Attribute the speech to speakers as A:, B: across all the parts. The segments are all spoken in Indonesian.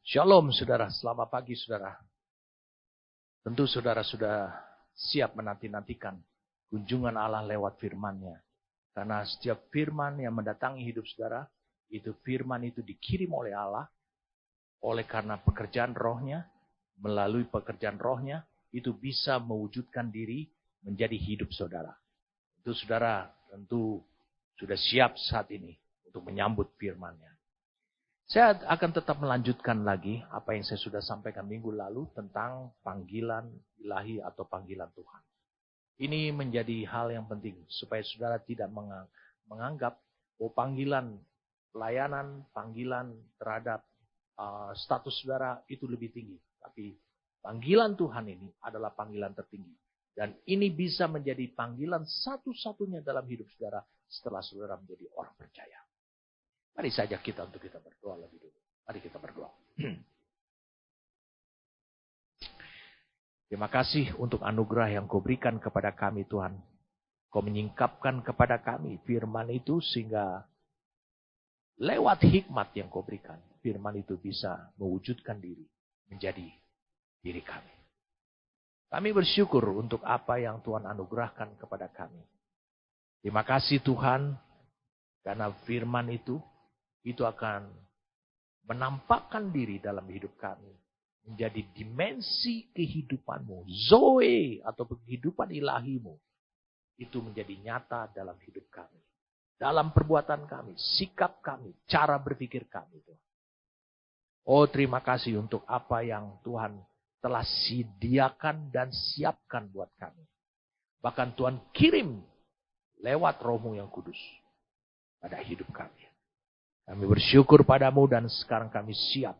A: Shalom saudara, selamat pagi saudara. Tentu saudara sudah siap menanti-nantikan kunjungan Allah lewat firman-Nya. Karena setiap firman yang mendatangi hidup saudara, itu firman itu dikirim oleh Allah. Oleh karena pekerjaan rohnya, melalui pekerjaan rohnya, itu bisa mewujudkan diri menjadi hidup saudara. Itu saudara tentu sudah siap saat ini untuk menyambut firman-Nya. Saya akan tetap melanjutkan lagi apa yang saya sudah sampaikan minggu lalu tentang panggilan ilahi atau panggilan Tuhan. Ini menjadi hal yang penting supaya saudara tidak menganggap panggilan pelayanan, panggilan terhadap status saudara itu lebih tinggi. Tapi panggilan Tuhan ini adalah panggilan tertinggi. Dan ini bisa menjadi panggilan satu-satunya dalam hidup saudara setelah saudara menjadi orang percaya. Mari saja kita berdoa lebih dulu. Mari kita berdoa. Terima kasih untuk anugerah yang Kau berikan kepada kami Tuhan. Kau menyingkapkan kepada kami firman itu sehingga lewat hikmat yang Kau berikan, firman itu bisa mewujudkan diri menjadi diri kami. Kami bersyukur untuk apa yang Tuhan anugerahkan kepada kami. Terima kasih Tuhan karena firman itu akan menampakkan diri dalam hidup kami. Menjadi dimensi kehidupanmu. Zoe atau kehidupan ilahimu. Itu menjadi nyata dalam hidup kami. Dalam perbuatan kami, sikap kami, cara berpikir kami. Oh terima kasih untuk apa yang Tuhan telah sediakan dan siapkan buat kami. Bahkan Tuhan kirim lewat Roh-Mu yang kudus pada hidup kami. Kami bersyukur padamu dan sekarang kami siap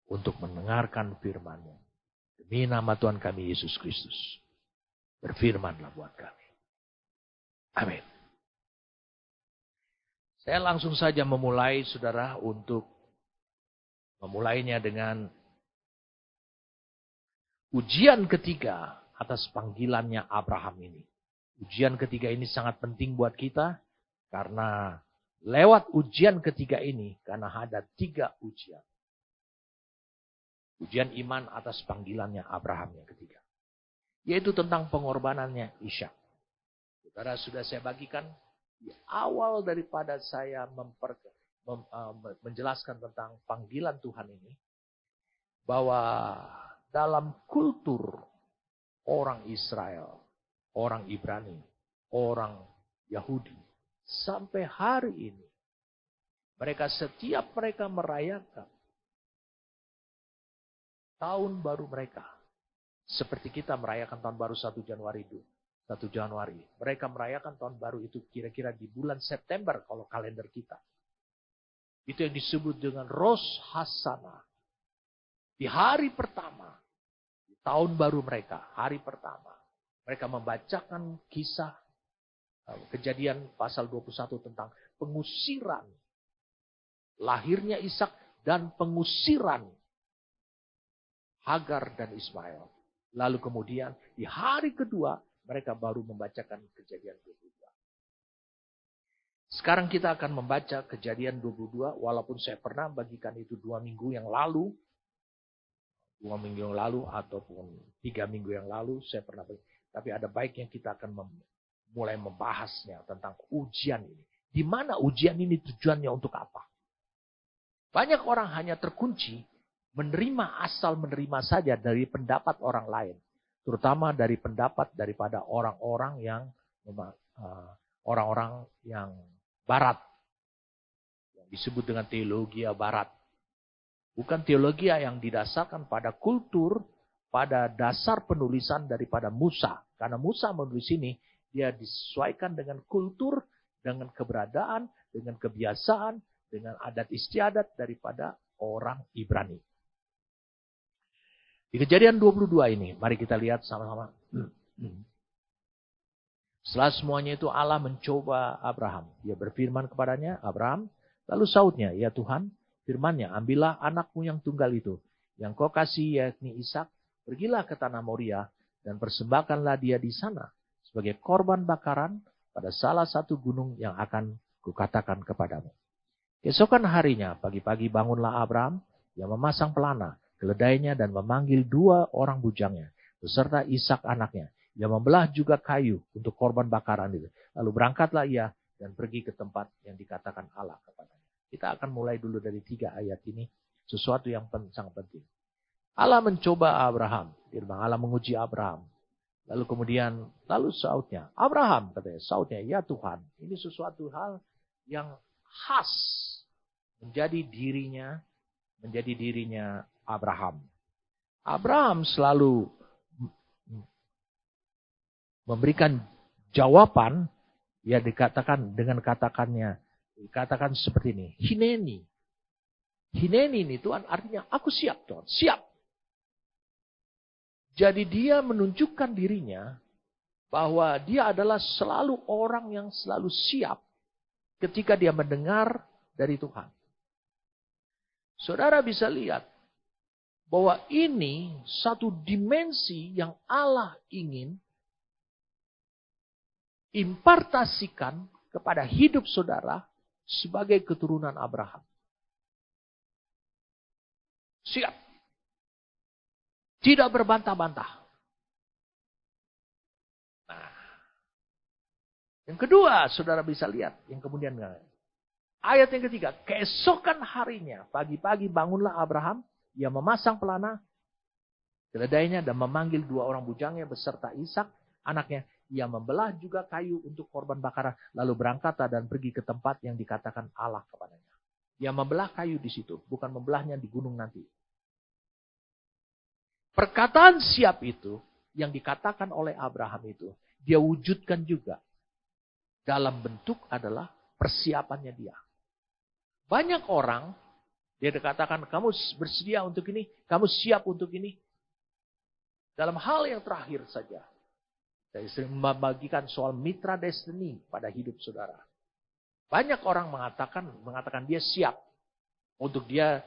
A: untuk mendengarkan firman-Nya. Demi nama Tuhan kami Yesus Kristus. Berfirmanlah buat kami. Amin. Saya langsung saja memulai saudara untuk memulainya dengan ujian ketiga atas panggilannya Abraham ini. Ujian ketiga ini sangat penting buat kita karena lewat ujian ketiga ini, karena ada 3 ujian. Ujian iman atas panggilannya Abraham yang ketiga. Yaitu tentang pengorbanannya Ishak. Saudara sudah saya bagikan di awal daripada saya menjelaskan tentang panggilan Tuhan ini. Bahwa dalam kultur orang Israel, orang Ibrani, orang Yahudi. Sampai hari ini, setiap mereka merayakan tahun baru mereka. Seperti kita merayakan tahun baru 1 Januari itu. 1 Januari. Mereka merayakan tahun baru itu kira-kira di bulan September kalau kalender kita. Itu yang disebut dengan Rosh Hashanah. Di hari pertama, di tahun baru mereka, hari pertama. Mereka membacakan kisah Kejadian pasal 21 tentang pengusiran lahirnya Ishak dan pengusiran Hagar dan Ismail. Lalu kemudian di hari kedua mereka baru membacakan Kejadian 22. Sekarang kita akan membaca Kejadian 22 walaupun saya pernah bagikan itu 2 minggu yang lalu. 2 minggu yang lalu ataupun 3 minggu yang lalu saya pernah tapi ada baiknya kita akan mulai membahasnya tentang ujian ini. Di mana ujian ini tujuannya untuk apa? Banyak orang hanya terkunci asal menerima saja dari pendapat orang lain. Terutama dari pendapat daripada orang-orang yang barat. Yang disebut dengan teologi barat. Bukan teologi yang didasarkan pada kultur, pada dasar penulisan daripada Musa. Karena Musa menulis ini, dia disesuaikan dengan kultur, dengan keberadaan, dengan kebiasaan, dengan adat istiadat daripada orang Ibrani. Di Kejadian 22 ini, mari kita lihat sama-sama. Setelah semuanya itu Allah mencoba Abraham. Dia berfirman kepadanya, Abraham, lalu sautnya, ya Tuhan, firman-Nya, ambillah anakmu yang tunggal itu, yang kau kasih yakni Ishak, pergilah ke tanah Moria, dan persembahkanlah dia di sana, sebagai korban bakaran pada salah satu gunung yang akan kukatakan kepadamu. Keesokan harinya, pagi-pagi bangunlah Abraham Ia memasang pelana, keledainya dan memanggil 2 orang bujangnya, beserta Ishak anaknya. Ia membelah juga kayu untuk korban bakaran itu. Lalu berangkatlah ia dan pergi ke tempat yang dikatakan Allah kepadanya. Kita akan mulai dulu dari 3 ayat ini, sesuatu yang sangat penting. Allah mencoba Abraham, firman Allah menguji Abraham. Lalu sautnya, Abraham katanya, sautnya, ya Tuhan, ini sesuatu hal yang khas menjadi dirinya Abraham. Abraham selalu memberikan jawaban, ya dikatakan seperti ini, Hineni. Hineni ini Tuhan artinya aku siap Tuhan, siap. Jadi dia menunjukkan dirinya bahwa dia adalah selalu orang yang selalu siap ketika dia mendengar dari Tuhan. Saudara bisa lihat bahwa ini satu dimensi yang Allah ingin impartasikan kepada hidup saudara sebagai keturunan Abraham. Siap. Tidak berbantah-bantah. Nah, yang kedua, saudara bisa lihat, yang kemudian ayat yang ketiga, keesokan harinya, pagi-pagi bangunlah Abraham, ia memasang pelana keledainya dan memanggil 2 orang bujangnya beserta Ishak anaknya. Ia membelah juga kayu untuk korban bakaran, lalu berangkat dan pergi ke tempat yang dikatakan Allah kepadanya. Ia membelah kayu di situ, bukan membelahnya di gunung nanti. Perkataan siap itu yang dikatakan oleh Abraham itu, dia wujudkan juga dalam bentuk adalah persiapannya dia. Banyak orang, dia dikatakan kamu bersedia untuk ini, kamu siap untuk ini. Dalam hal yang terakhir saja, saya sering membagikan soal mitra destiny pada hidup saudara. Banyak orang mengatakan dia siap untuk dia,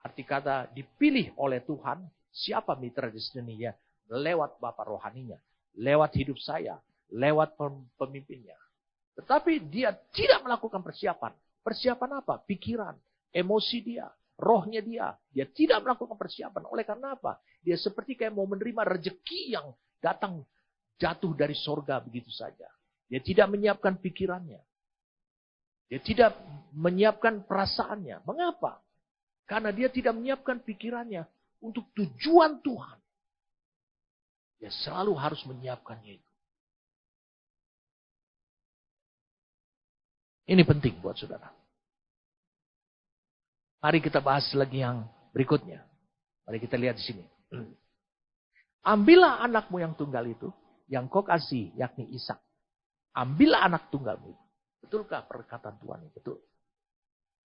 A: arti kata dipilih oleh Tuhan. Siapa mitra destiny-nya? Lewat Bapak rohaninya, lewat hidup saya, lewat pemimpinnya. Tetapi dia tidak melakukan persiapan. Persiapan apa? Pikiran, emosi dia, rohnya dia. Dia tidak melakukan persiapan. Oleh karena apa? Dia seperti kayak mau menerima rejeki yang datang jatuh dari sorga begitu saja. Dia tidak menyiapkan pikirannya. Dia tidak menyiapkan perasaannya. Mengapa? Karena dia tidak menyiapkan pikirannya untuk tujuan Tuhan. Dia selalu harus menyiapkannya itu. Ini penting buat saudara. Mari kita bahas lagi yang berikutnya. Mari kita lihat di sini. Ambillah anakmu yang tunggal itu, yang kau kasih, yakni Ishak. Ambillah anak tunggalmu. Betulkah perkataan Tuhan ini? Betul.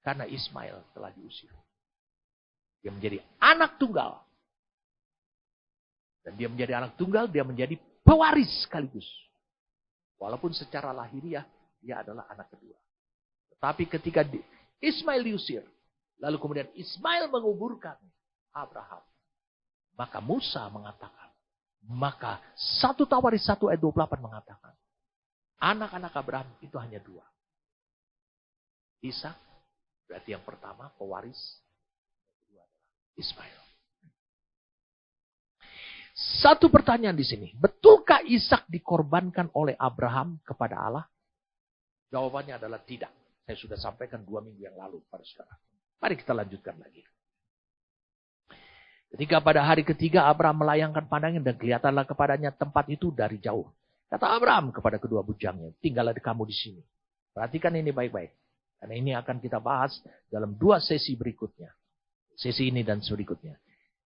A: Karena Ismail telah diusir. Dia menjadi anak tunggal. Dan dia menjadi anak tunggal, dia menjadi pewaris sekaligus. Walaupun secara lahiriah, dia adalah anak kedua. Tetapi ketika Ismail diusir, lalu kemudian Ismail menguburkan Abraham. Maka Musa mengatakan, maka 1 Tawaris 1 ayat 28 mengatakan, anak-anak Abraham itu hanya 2. Ishak, berarti yang pertama pewaris, Ismail. Satu pertanyaan di sini. Betulkah Ishak dikorbankan oleh Abraham kepada Allah? Jawabannya adalah tidak. Saya sudah sampaikan 2 minggu yang lalu pada saudara. Mari kita lanjutkan lagi. Ketika pada hari ketiga Abraham melayangkan pandangan dan kelihatanlah kepadanya tempat itu dari jauh. Kata Abraham kepada kedua bujangnya, tinggallah kamu di sini. Perhatikan ini baik-baik. Karena ini akan kita bahas dalam 2 sesi berikutnya. Sesi ini dan berikutnya.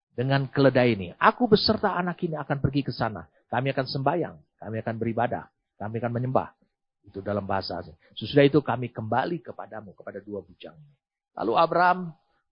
A: Dengan keledai ini. Aku beserta anak ini akan pergi ke sana. Kami akan sembahyang. Kami akan beribadah. Kami akan menyembah. Itu dalam bahasa asing. Sesudah itu kami kembali kepadamu. Kepada 2 bujang. Lalu Abraham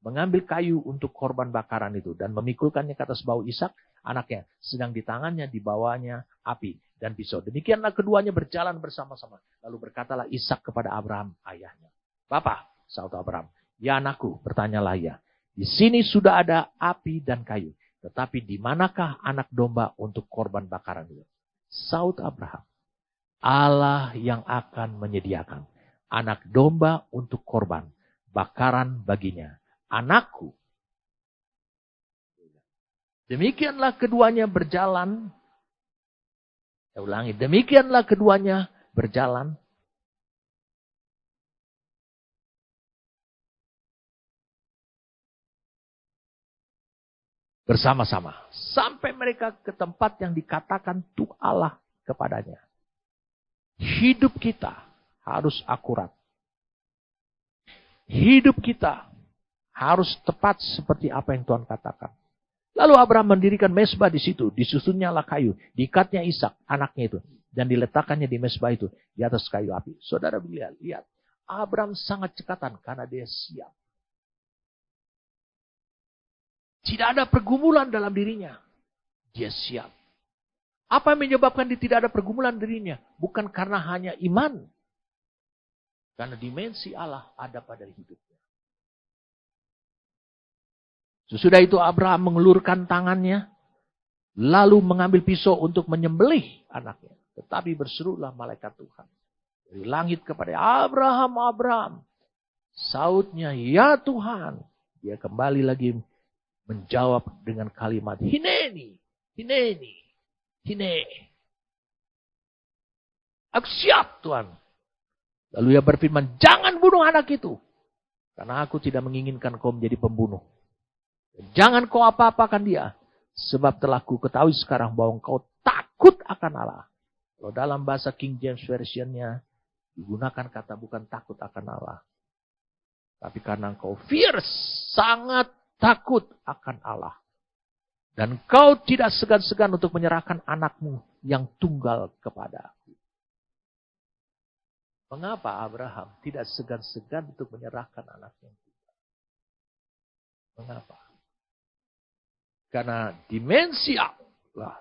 A: mengambil kayu untuk korban bakaran itu. Dan memikulkannya ke atas bahu Ishak. Anaknya. Sedang di tangannya dibawanya api dan pisau. Demikianlah keduanya berjalan bersama-sama. Lalu berkatalah Ishak kepada Abraham ayahnya. Bapak, saud Abraham. Ya anakku, bertanyalah ia. Di sini sudah ada api dan kayu. Tetapi di manakah anak domba untuk korban bakaran itu? Saud Abraham. Allah yang akan menyediakan anak domba untuk korban bakaran baginya. Anakku, Demikianlah keduanya berjalan. Saya ulangi, demikianlah keduanya berjalan. Bersama-sama. Sampai mereka ke tempat yang dikatakan Tuhan Allah kepadanya. Hidup kita harus akurat. Hidup kita harus tepat seperti apa yang Tuhan katakan. Lalu Abraham mendirikan mezbah di situ. Disusunnya kayu. Diikatnya Ishak, anaknya itu. Dan diletakkannya di mezbah itu. Di atas kayu api. Saudara lihat. Abraham sangat cekatan karena dia siap. Tidak ada pergumulan dalam dirinya. Dia siap. Apa yang menyebabkan dia tidak ada pergumulan dirinya? Bukan karena hanya iman. Karena dimensi Allah ada pada hidupnya. Sesudah itu Abraham mengelurkan tangannya. Lalu mengambil pisau untuk menyembelih anaknya. Tetapi berserulah malaikat Tuhan. Dari langit kepada Abraham, Abraham. Sautnya, ya Tuhan. Dia kembali lagi menjawab dengan kalimat, Hineni. Aku siap Tuhan. Lalu ia berfirman, jangan bunuh anak itu. Karena aku tidak menginginkan kau menjadi pembunuh. Jangan kau apa-apakan dia. Sebab telah ku ketahui sekarang bahwa kau takut akan Allah. Kalau dalam bahasa King James Version-nya, digunakan kata bukan takut akan Allah. Tapi karena kau fierce, sangat takut akan Allah. Dan kau tidak segan-segan untuk menyerahkan anakmu yang tunggal kepadaku. Mengapa Abraham tidak segan-segan untuk menyerahkan anaknya yang tunggal? Mengapa? Karena dimensi Allah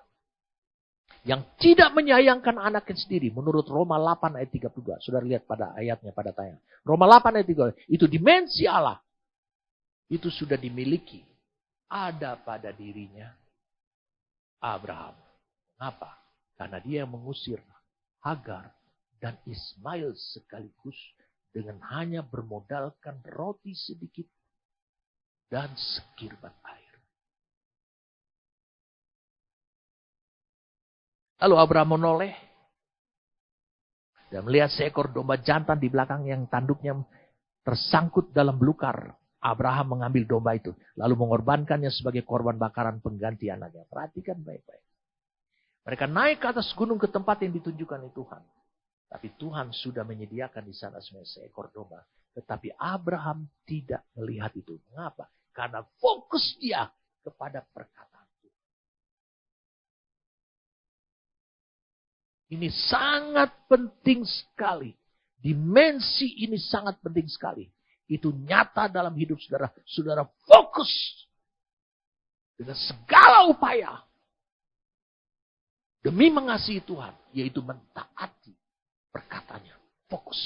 A: yang tidak menyayangkan anaknya sendiri. Menurut Roma 8 ayat 32. Sudah lihat pada ayatnya pada tayang. Roma 8 ayat 32. Itu dimensi Allah. Itu sudah dimiliki. Ada pada dirinya Abraham. Mengapa? Karena dia mengusir Hagar dan Ismail sekaligus dengan hanya bermodalkan roti sedikit dan sekirbat air. Lalu Abraham menoleh dan melihat seekor domba jantan di belakang yang tanduknya tersangkut dalam belukar. Abraham mengambil domba itu. Lalu mengorbankannya sebagai korban bakaran pengganti anaknya. Perhatikan baik-baik. Mereka naik ke atas gunung ke tempat yang ditunjukkan oleh Tuhan. Tapi Tuhan sudah menyediakan di sana seekor domba. Tetapi Abraham tidak melihat itu. Mengapa? Karena fokus dia kepada perkataan Tuhan. Ini sangat penting sekali. Dimensi ini sangat penting sekali. Itu nyata dalam hidup saudara. Saudara fokus dengan segala upaya demi mengasihi Tuhan, yaitu mentaati perkataannya. Fokus.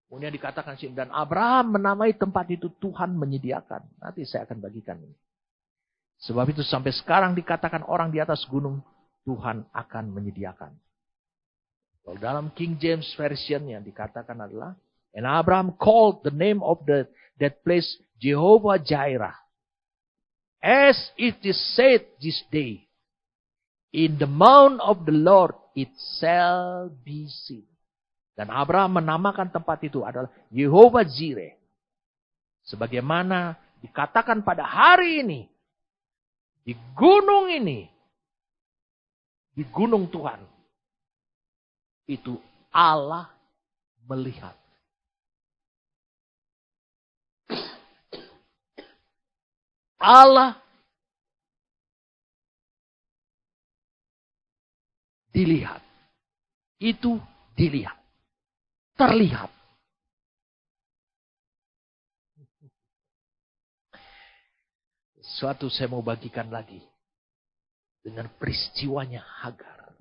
A: Kemudian dikatakan dan Abraham menamai tempat itu Tuhan menyediakan. Nanti saya akan bagikan ini. Sebab itu sampai sekarang dikatakan orang di atas gunung Tuhan akan menyediakan. Kalau dalam King James Version-nya dikatakan adalah, and Abraham called the name of that place Jehovah Jireh. As it is said this day, in the mount of the Lord it shall be seen. Dan Abraham menamakan tempat itu adalah Jehovah Jireh. Sebagaimana dikatakan pada hari ini, di gunung ini, di gunung Tuhan, itu Allah melihat. Allah dilihat. Itu dilihat. Terlihat. Suatu saya mau bagikan lagi. Dengan peristiwanya Hagar.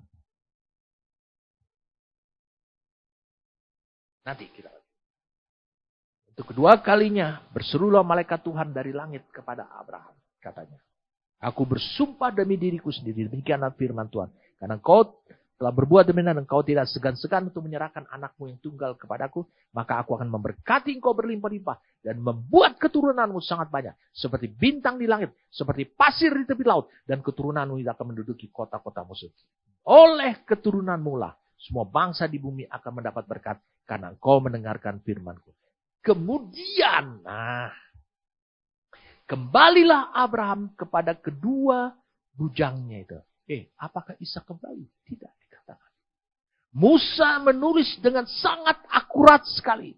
A: Nanti kita. Untuk kedua kalinya berserulah malaikat Tuhan dari langit kepada Abraham. Katanya. Aku bersumpah demi diriku sendiri. Demikianlah firman Tuhan. Karena kau telah berbuat demikian dan engkau tidak segan-segan untuk menyerahkan anakmu yang tunggal kepadaku, maka aku akan memberkati engkau berlimpah-limpah dan membuat keturunanmu sangat banyak, seperti bintang di langit, seperti pasir di tepi laut, dan keturunanmu tidak akan menduduki kota-kota musuh. Oleh keturunanmu lah semua bangsa di bumi akan mendapat berkat karena engkau mendengarkan firman-Ku. Kemudian, kembalilah Abraham kepada kedua bujangnya itu. Apakah Ishak kembali? Tidak dikatakan. Musa menulis dengan sangat akurat sekali.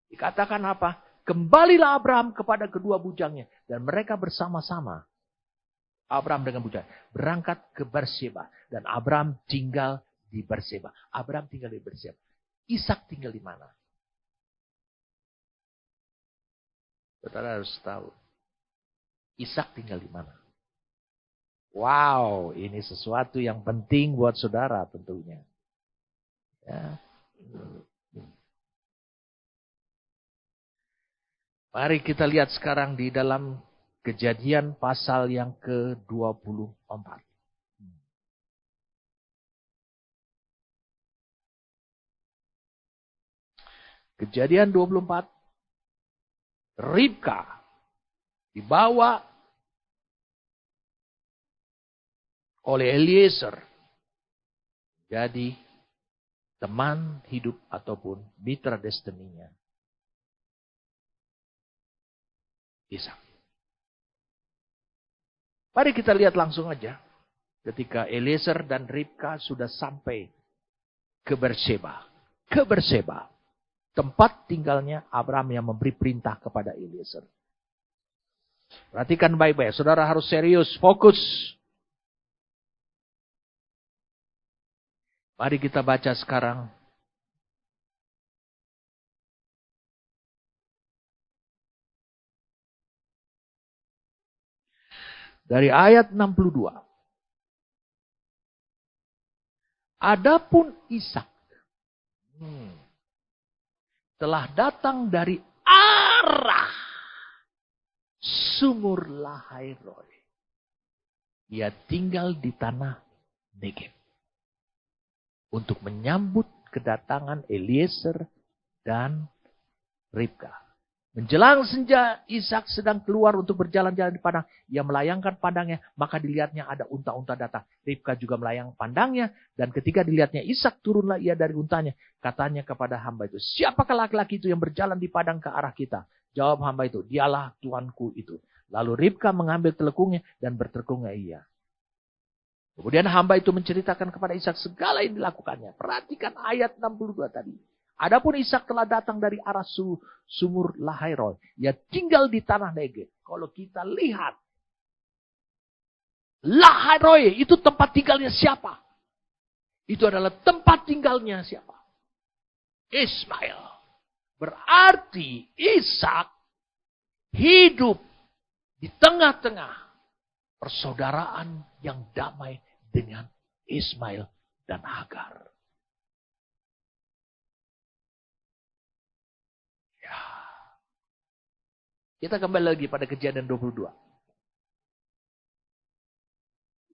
A: Dikatakan apa? Kembalilah Abraham kepada kedua bujangnya. Dan mereka bersama-sama. Abraham dengan bujang. Berangkat ke Berseba. Dan Abraham tinggal di Berseba. Abraham tinggal di Berseba. Ishak tinggal di mana? Saudara harus tahu. Ishak tinggal di mana? Wow, ini sesuatu yang penting buat saudara tentunya. Ya. Mari kita lihat sekarang di dalam Kejadian pasal yang ke-24. Kejadian 24. Ribka dibawa oleh Eliezer jadi teman hidup ataupun mitra destininya Ishak. Mari kita lihat langsung aja ketika Eliezer dan Ribka sudah sampai ke Berseba. Ke Berseba, tempat tinggalnya Abraham yang memberi perintah kepada Eliezer. Perhatikan baik-baik, saudara harus serius, fokus. Mari kita baca sekarang. Dari ayat 62. Adapun Ishak telah datang dari arah sumur Lahairoi. Ia tinggal di tanah Negeb. Untuk menyambut kedatangan Eliezer dan Ribka. Menjelang senja, Ishak sedang keluar untuk berjalan-jalan di padang. Ia melayangkan pandangnya, maka dilihatnya ada unta-unta datang. Ribka juga melayang pandangnya, dan ketika dilihatnya Ishak, turunlah ia dari untanya. Katanya kepada hamba itu, siapakah laki-laki itu yang berjalan di padang ke arah kita? Jawab hamba itu, dialah tuanku itu. Lalu Ribka mengambil telekungnya dan bertelekungnya ia. Kemudian hamba itu menceritakan kepada Ishak segala yang dilakukannya. Perhatikan ayat 62 tadi. Adapun Ishak telah datang dari arah sumur Lahairoi. Ia tinggal di tanah Negeb. Kalau kita lihat. Lahairoi itu tempat tinggalnya siapa? Itu adalah tempat tinggalnya siapa? Ismail. Berarti Ishak hidup di tengah-tengah persaudaraan yang damai dengan Ismail dan Hagar. Kita kembali lagi pada Kejadian 22.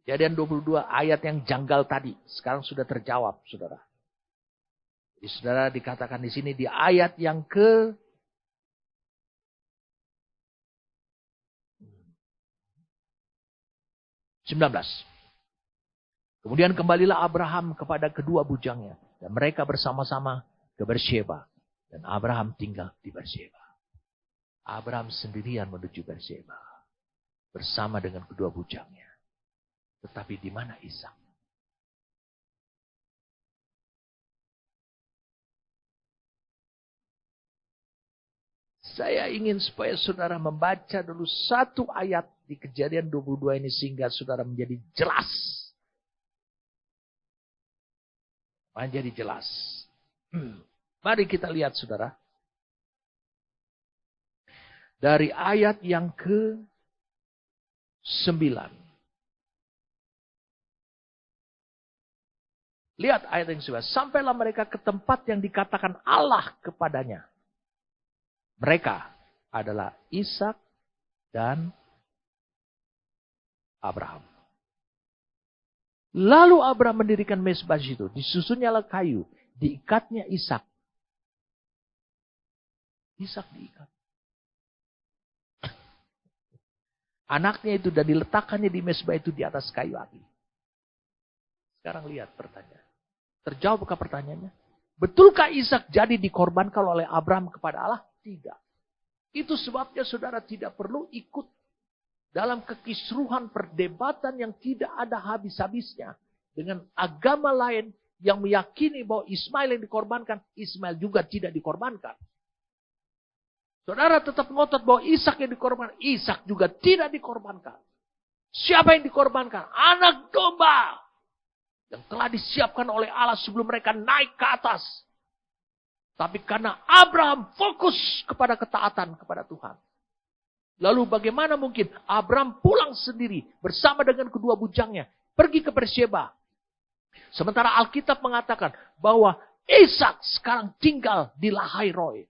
A: Kejadian 22 ayat yang janggal tadi. Sekarang sudah terjawab, saudara. Jadi saudara dikatakan di sini di ayat yang ke 19. Kemudian kembalilah Abraham kepada kedua bujangnya. Dan mereka bersama-sama ke Berseba. Dan Abraham tinggal di Berseba. Abraham sendirian menuju Berseba. Bersama dengan kedua bujangnya. Tetapi di mana Ishak? Saya ingin supaya saudara membaca dulu satu ayat di Kejadian 22 ini sehingga saudara menjadi jelas. Menjadi jelas. Mari kita lihat saudara. Dari ayat yang ke-9. Lihat ayat yang ke-9. Sampailah mereka ke tempat yang dikatakan Allah kepadanya. Mereka adalah Ishak dan Abraham. Lalu Abraham mendirikan mezbah di situ. Disusunnya kayu. Diikatnya Ishak. Ishak diikat. Anaknya itu dan diletakkannya di mezbah itu di atas kayu api. Sekarang lihat pertanyaan. Terjawabkah pertanyaannya? Betulkah Ishak jadi dikorbankan oleh Abraham kepada Allah? Tidak. Itu sebabnya saudara tidak perlu ikut dalam kekisruhan perdebatan yang tidak ada habis-habisnya. Dengan agama lain yang meyakini bahwa Ismail yang dikorbankan, Ismail juga tidak dikorbankan. Saudara tetap ngotot bahwa Ishak yang dikorbankan, Ishak juga tidak dikorbankan. Siapa yang dikorbankan? Anak domba. Yang telah disiapkan oleh Allah sebelum mereka naik ke atas. Tapi karena Abraham fokus kepada ketaatan kepada Tuhan. Lalu bagaimana mungkin Abraham pulang sendiri bersama dengan kedua bujangnya. Pergi ke Beersheba. Sementara Alkitab mengatakan bahwa Ishak sekarang tinggal di Lahai-Roi.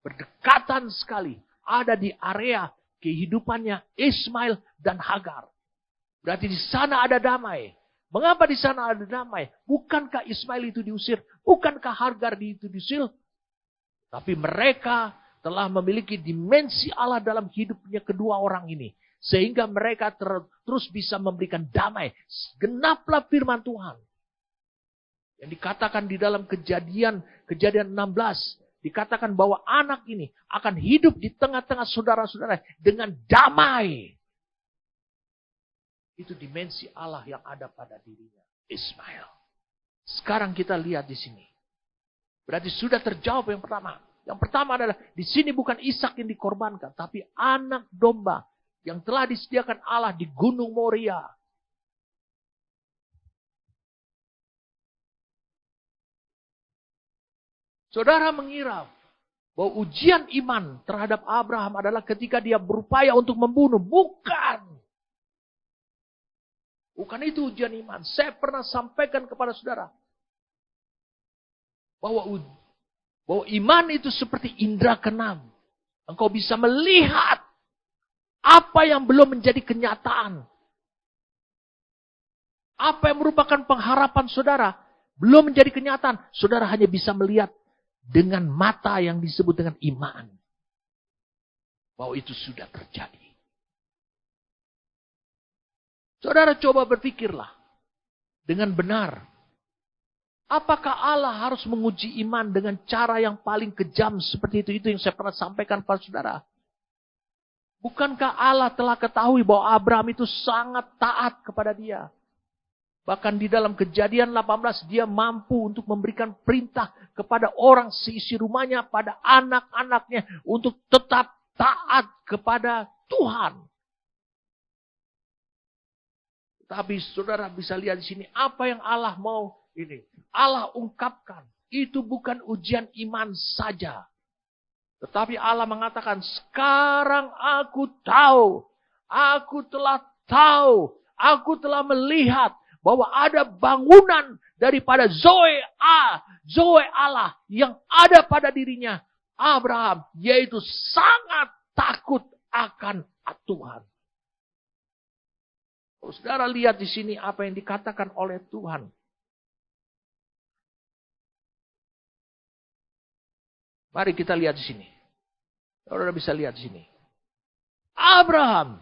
A: Berdekatan sekali. Ada di area kehidupannya Ismail dan Hagar. Berarti di sana ada damai. Mengapa di sana ada damai? Bukankah Ismail itu diusir? Bukankah Hagar itu diusir? Tapi mereka telah memiliki dimensi Allah dalam hidupnya kedua orang ini. Sehingga mereka terus bisa memberikan damai. Genaplah firman Tuhan. Yang dikatakan di dalam kejadian 16. Dikatakan bahwa anak ini akan hidup di tengah-tengah saudara-saudara dengan damai. Itu dimensi Allah yang ada pada dirinya. Ismail. Sekarang kita lihat di sini. Berarti sudah terjawab yang pertama. Yang pertama adalah di sini bukan Ishak yang dikorbankan. Tapi anak domba yang telah disediakan Allah di Gunung Moria. Saudara mengira bahwa ujian iman terhadap Abraham adalah ketika dia berupaya untuk membunuh. Bukan. Bukan itu ujian iman. Saya pernah sampaikan kepada saudara. Bahwa iman itu seperti indera keenam. Engkau bisa melihat apa yang belum menjadi kenyataan. Apa yang merupakan pengharapan saudara belum menjadi kenyataan. Saudara hanya bisa melihat dengan mata yang disebut dengan iman. Bahwa itu sudah terjadi. Saudara coba berpikirlah dengan benar. Apakah Allah harus menguji iman dengan cara yang paling kejam seperti itu? Itu yang saya pernah sampaikan pada saudara. Bukankah Allah telah ketahui bahwa Abraham itu sangat taat kepada dia? Bahkan di dalam Kejadian 18 dia mampu untuk memberikan perintah kepada orang seisi rumahnya, pada anak-anaknya untuk tetap taat kepada Tuhan. Tapi saudara bisa lihat di sini apa yang Allah mau ini. Allah ungkapkan itu bukan ujian iman saja. Tetapi Allah mengatakan sekarang aku tahu. Aku telah tahu. Aku telah melihat bahwa ada bangunan daripada Zoe Allah yang ada pada dirinya Abraham. Yaitu sangat takut akan Tuhan. Saudara lihat di sini apa yang dikatakan oleh Tuhan. Mari kita lihat di sini. Saudara bisa lihat di sini. Abraham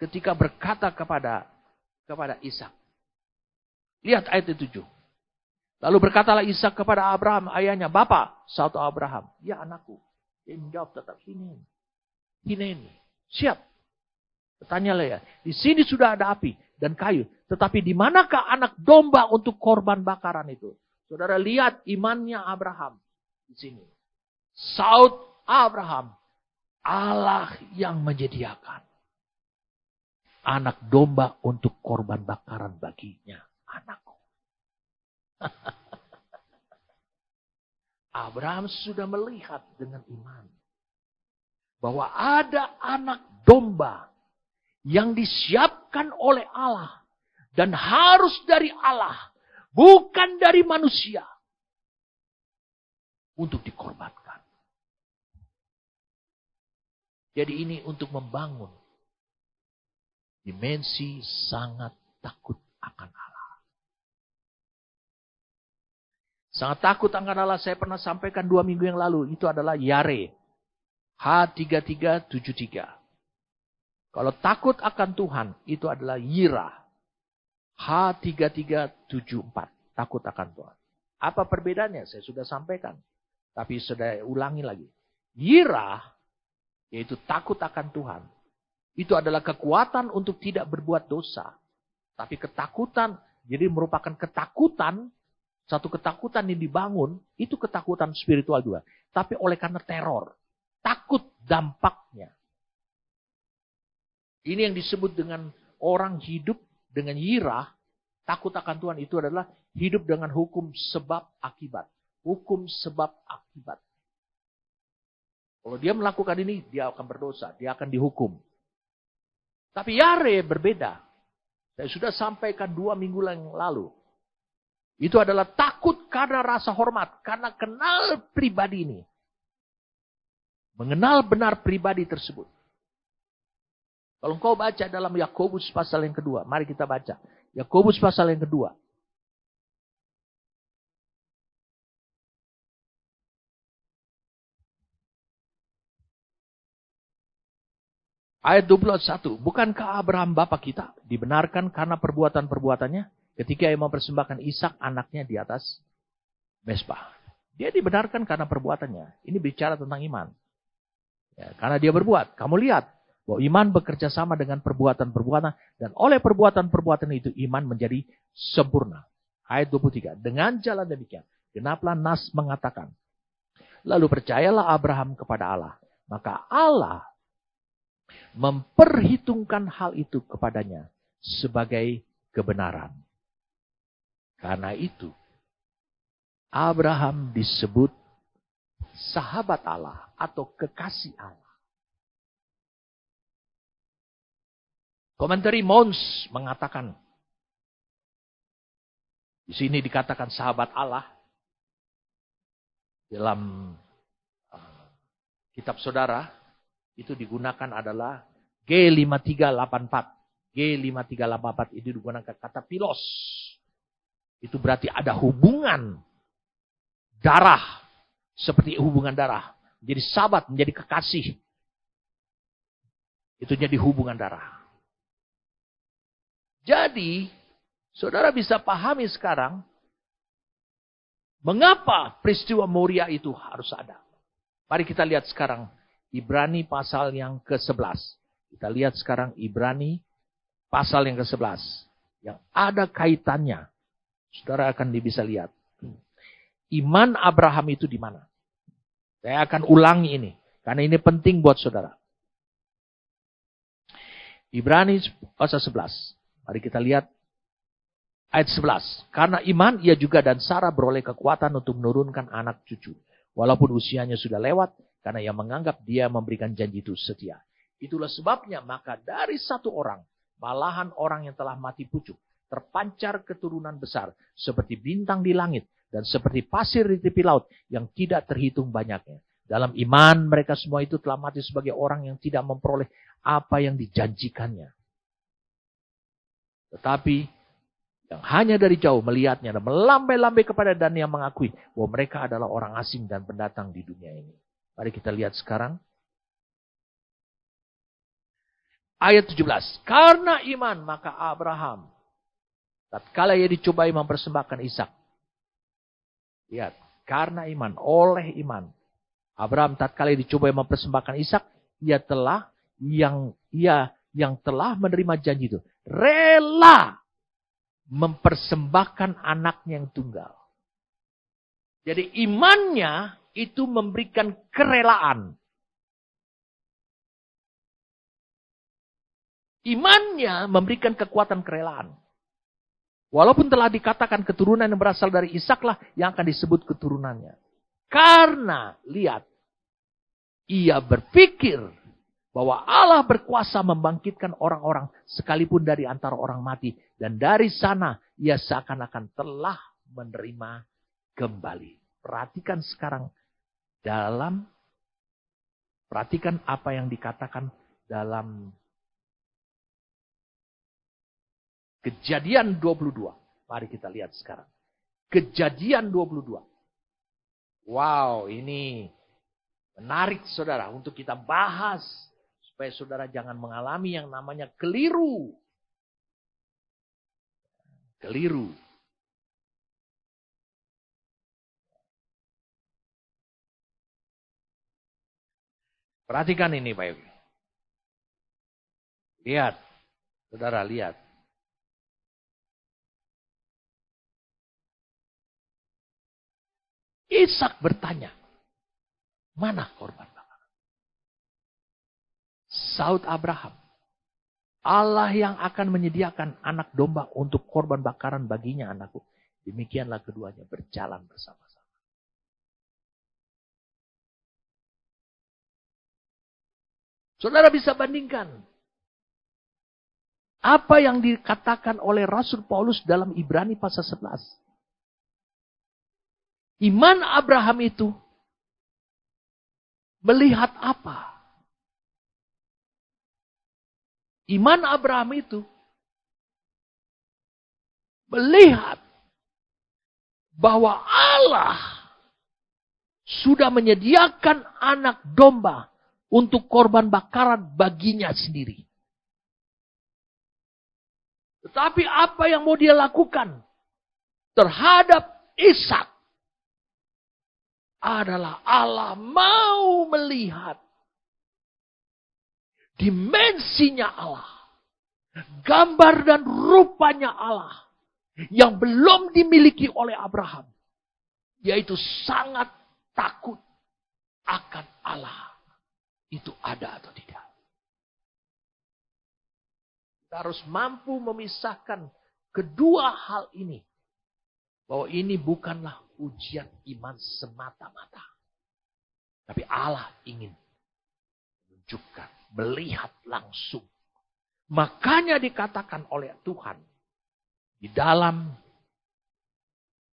A: ketika berkata kepada Ishak. Lihat ayat 7. Lalu berkatalah Ishak kepada Abraham ayahnya, "Bapa," satu Abraham, "Ya anakku." Dia menjawab tetap, "Hineni." Siap. Bertanyalah ya, di sini sudah ada api dan kayu. Tetapi di manakah anak domba untuk korban bakaran itu? Saudara lihat imannya Abraham di sini. Saud Abraham, Allah yang menyediakan anak domba untuk korban bakaran baginya, anakku. Abraham sudah melihat dengan iman bahwa ada anak domba yang disiapkan oleh Allah dan harus dari Allah, bukan dari manusia, untuk dikorbankan. Jadi ini untuk membangun dimensi sangat takut akan Allah. Sangat takut akan Allah saya pernah sampaikan 2 minggu yang lalu. Itu adalah Yare. H3373. Kalau takut akan Tuhan, itu adalah Yira. H3374. Takut akan Tuhan. Apa perbedaannya? Saya sudah sampaikan. Tapi sudah ulangi lagi. Yira, yaitu takut akan Tuhan. Itu adalah kekuatan untuk tidak berbuat dosa. Tapi ketakutan, jadi merupakan ketakutan. Satu ketakutan yang dibangun, itu ketakutan spiritual juga. Tapi oleh karena teror. Takut dampaknya. Ini yang disebut dengan orang hidup dengan yirah. Takut akan Tuhan itu adalah hidup dengan hukum sebab akibat. Hukum sebab akibat. Kalau dia melakukan ini, dia akan berdosa. Dia akan dihukum. Tapi Yare berbeda. Saya sudah sampaikan 2 minggu yang lalu. Itu adalah takut karena rasa hormat. Karena kenal pribadi ini. Mengenal benar pribadi tersebut. Kalau engkau baca dalam Yakobus pasal yang kedua. Mari kita baca. Yakobus pasal yang kedua. Ayat 21. Bukankah Abraham bapa kita dibenarkan karena perbuatan-perbuatannya? Ketika ia mempersembahkan Ishak anaknya di atas Mezbah. Dia dibenarkan karena perbuatannya. Ini bicara tentang iman. Ya, karena dia berbuat. Kamu lihat bahwa iman bekerja sama dengan perbuatan-perbuatan. Dan oleh perbuatan-perbuatan itu iman menjadi sempurna. Ayat 23. Dengan jalan demikian. Genaplah nas mengatakan. Lalu percayalah Abraham kepada Allah. Maka Allah memperhitungkan hal itu kepadanya sebagai kebenaran. Karena itu, Abraham disebut sahabat Allah atau kekasih Allah. Komentari Mons mengatakan, di sini dikatakan sahabat Allah dalam kitab saudara itu digunakan adalah G5384. G5384 itu digunakan kata pilos. Itu berarti ada hubungan darah. Seperti hubungan darah. Menjadi sahabat, menjadi kekasih. Itu jadi hubungan darah. Jadi, saudara bisa pahami sekarang. Mengapa peristiwa Moria itu harus ada. Mari kita lihat sekarang. Ibrani pasal yang ke-11. Kita lihat sekarang Ibrani pasal yang ke-11. Yang ada kaitannya. Saudara akan bisa lihat. Iman Abraham itu di mana? Saya akan ulangi ini. Karena ini penting buat saudara. Ibrani pasal 11. Mari kita lihat. Ayat 11. Karena iman ia juga dan Sarah beroleh kekuatan untuk menurunkan anak cucu. Walaupun usianya sudah lewat. Karena ia menganggap dia memberikan janji itu setia. Itulah sebabnya maka dari satu orang. Malahan orang yang telah mati pucuk. Terpancar keturunan besar seperti bintang di langit dan seperti pasir di tepi laut yang tidak terhitung banyaknya. Dalam iman mereka semua itu telah mati sebagai orang yang tidak memperoleh apa yang dijanjikannya. Tetapi yang hanya dari jauh melihatnya dan melambai-lambai kepada dan yang mengakui bahwa mereka adalah orang asing dan pendatang di dunia ini. Mari kita lihat sekarang. Ayat 17. Karena iman maka Abraham tatkala ia dicobai mempersembahkan Ishak. Lihat, karena iman, oleh iman. Abraham tatkala ia dicobai mempersembahkan Ishak, ia telah yang telah menerima janji itu, rela mempersembahkan anaknya yang tunggal. Jadi imannya itu memberikan kerelaan. Imannya memberikan kekuatan kerelaan. Walaupun telah dikatakan keturunan yang berasal dari Ishaklah yang akan disebut keturunannya. Karena, lihat, ia berpikir bahwa Allah berkuasa membangkitkan orang-orang sekalipun dari antara orang mati. Dan dari sana ia seakan-akan telah menerima kembali. Perhatikan sekarang perhatikan apa yang dikatakan dalam Kejadian 22. Mari kita lihat sekarang. Kejadian 22. Wow, ini menarik saudara untuk kita bahas. Supaya saudara jangan mengalami yang namanya keliru. Keliru. Perhatikan ini Pak Yogi. Lihat. Saudara lihat. Ishak bertanya, mana korban bakaran? Saud Abraham, Allah yang akan menyediakan anak domba untuk korban bakaran baginya anakku. Demikianlah keduanya berjalan bersama-sama. Saudara bisa bandingkan. Apa yang dikatakan oleh Rasul Paulus dalam Ibrani pasal 11. Iman Abraham itu melihat apa? Iman Abraham itu melihat bahwa Allah sudah menyediakan anak domba untuk korban bakaran baginya sendiri. Tetapi apa yang mau dia lakukan terhadap Ishak adalah Allah mau melihat dimensinya Allah. Gambar dan rupanya Allah yang belum dimiliki oleh Abraham. Yaitu sangat takut akan Allah. Itu ada atau tidak. Kita harus mampu memisahkan kedua hal ini. Bahwa ini bukanlah ujian iman semata-mata. Tapi Allah ingin menunjukkan, melihat langsung. Makanya dikatakan oleh Tuhan di dalam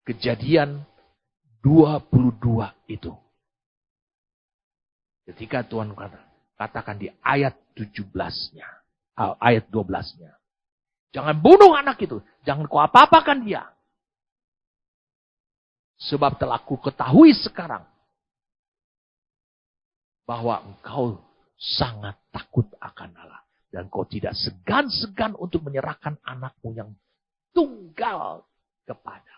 A: Kejadian 22 itu. Ketika Tuhan katakan di ayat 17-nya. Ayat 12-nya. Jangan bunuh anak itu. Jangan kau apa-apakan dia. Sebab telah ku ketahui sekarang. Bahwa engkau sangat takut akan Allah. Dan kau tidak segan-segan untuk menyerahkan anakmu yang tunggal kepada.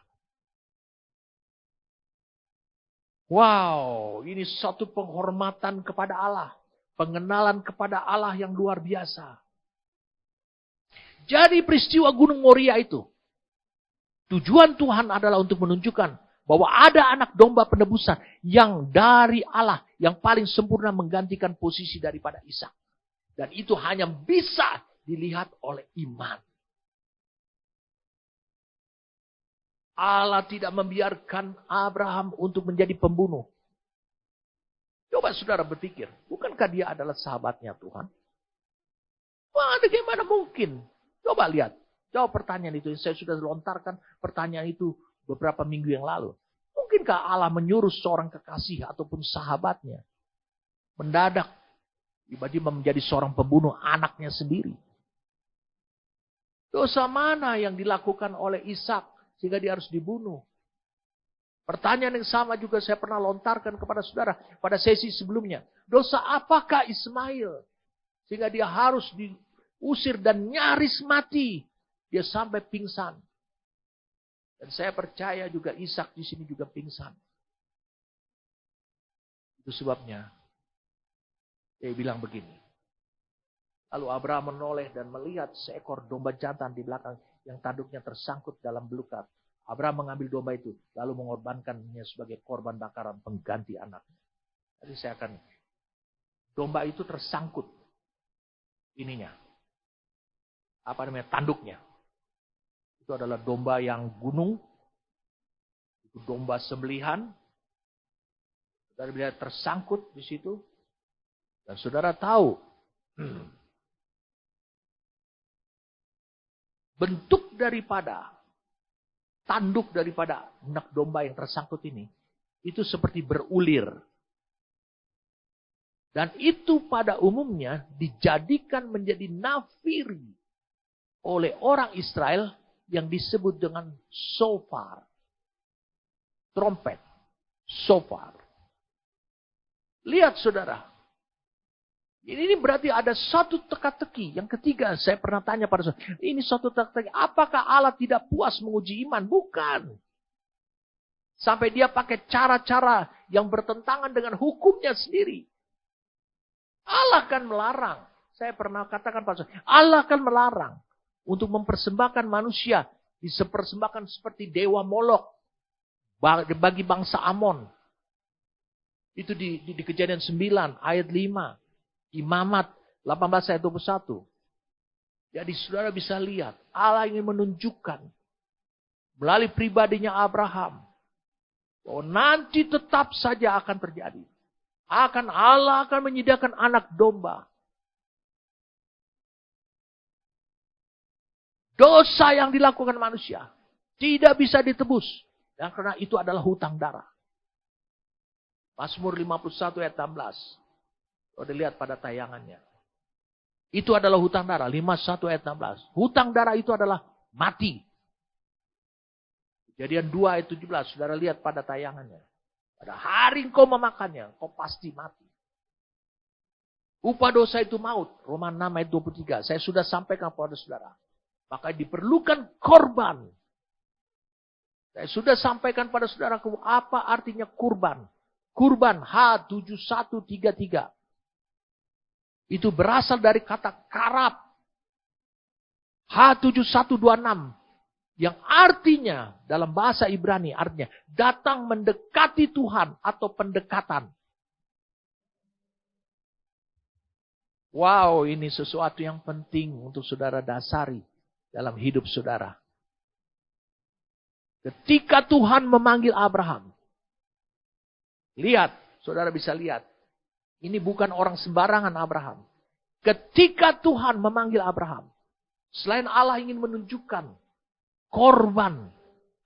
A: Wow, ini satu penghormatan kepada Allah. Pengenalan kepada Allah yang luar biasa. Jadi peristiwa Gunung Moria itu. Tujuan Tuhan adalah untuk menunjukkan bahwa ada anak domba penebusan yang dari Allah. Yang paling sempurna menggantikan posisi daripada Ishak. Dan itu hanya bisa dilihat oleh iman. Allah tidak membiarkan Abraham untuk menjadi pembunuh. Coba saudara berpikir, bukankah dia adalah sahabatnya Tuhan? Wah, bagaimana mungkin? Coba lihat, jawab pertanyaan itu. Saya sudah lontarkan pertanyaan itu beberapa minggu yang lalu. Mungkinkah Allah menyuruh seorang kekasih ataupun sahabatnya mendadak tiba-tiba menjadi seorang pembunuh anaknya sendiri? Dosa mana yang dilakukan oleh Ishak sehingga dia harus dibunuh? Pertanyaan yang sama juga saya pernah lontarkan kepada saudara pada sesi sebelumnya. Dosa apakah Ismail sehingga dia harus diusir dan nyaris mati? Dia sampai pingsan. Dan saya percaya juga Ishak di sini juga pingsan. Itu sebabnya dia bilang begini. Lalu Abraham menoleh dan melihat seekor domba jantan di belakang yang tanduknya tersangkut dalam belukar. Abraham mengambil domba itu lalu mengorbankannya sebagai korban bakaran pengganti anaknya. Jadi saya akan domba itu tersangkut ininya. Apa namanya? Tanduknya. Itu adalah domba yang gunung. Itu domba sembelihan. Saudara bila tersangkut di situ. Dan saudara tahu. Bentuk daripada. Tanduk daripada anak domba yang tersangkut ini. Itu seperti berulir. Dan itu pada umumnya dijadikan menjadi nafiri. oleh orang Israel yang disebut dengan shofar. Trompet. Shofar. Lihat saudara. Ini berarti ada satu teka-teki. Yang ketiga, saya pernah tanya pada saudara. Ini satu teka-teki. Apakah Allah tidak puas menguji iman? Bukan. Sampai dia pakai cara-cara yang bertentangan dengan hukumnya sendiri. Allah akan melarang. Saya pernah katakan pada saudara. Allah akan melarang. Untuk mempersembahkan manusia. Dipersembahkan seperti dewa Molok. Bagi bangsa Amon. Itu di Kejadian 9 ayat 5. Imamat 18 ayat 21. Jadi saudara bisa lihat. Allah ingin menunjukkan. Melalui pribadinya Abraham. Bahwa nanti tetap saja akan terjadi. Allah akan menyediakan anak domba. Dosa yang dilakukan manusia. Tidak bisa ditebus. Dan karena itu adalah hutang darah. Mazmur 51 ayat 16. Kalau dilihat pada tayangannya. Itu adalah hutang darah. 51 ayat 16. Hutang darah itu adalah mati. Kejadian 2 ayat 17. Saudara lihat pada tayangannya. Pada hari engkau memakannya. Engkau pasti mati. Upah dosa itu maut. Roma 6 ayat 23. Saya sudah sampaikan kepada saudara. Maka diperlukan korban. Saya sudah sampaikan pada saudara apa artinya kurban. Kurban H7133. Itu berasal dari kata karab. H7126. Yang artinya dalam bahasa Ibrani artinya datang mendekati Tuhan atau pendekatan. Wow, ini sesuatu yang penting untuk saudara dasari dalam hidup saudara. Ketika Tuhan memanggil Abraham. Lihat, saudara bisa lihat. Ini bukan orang sembarangan Abraham. Ketika Tuhan memanggil Abraham. Selain Allah ingin menunjukkan korban.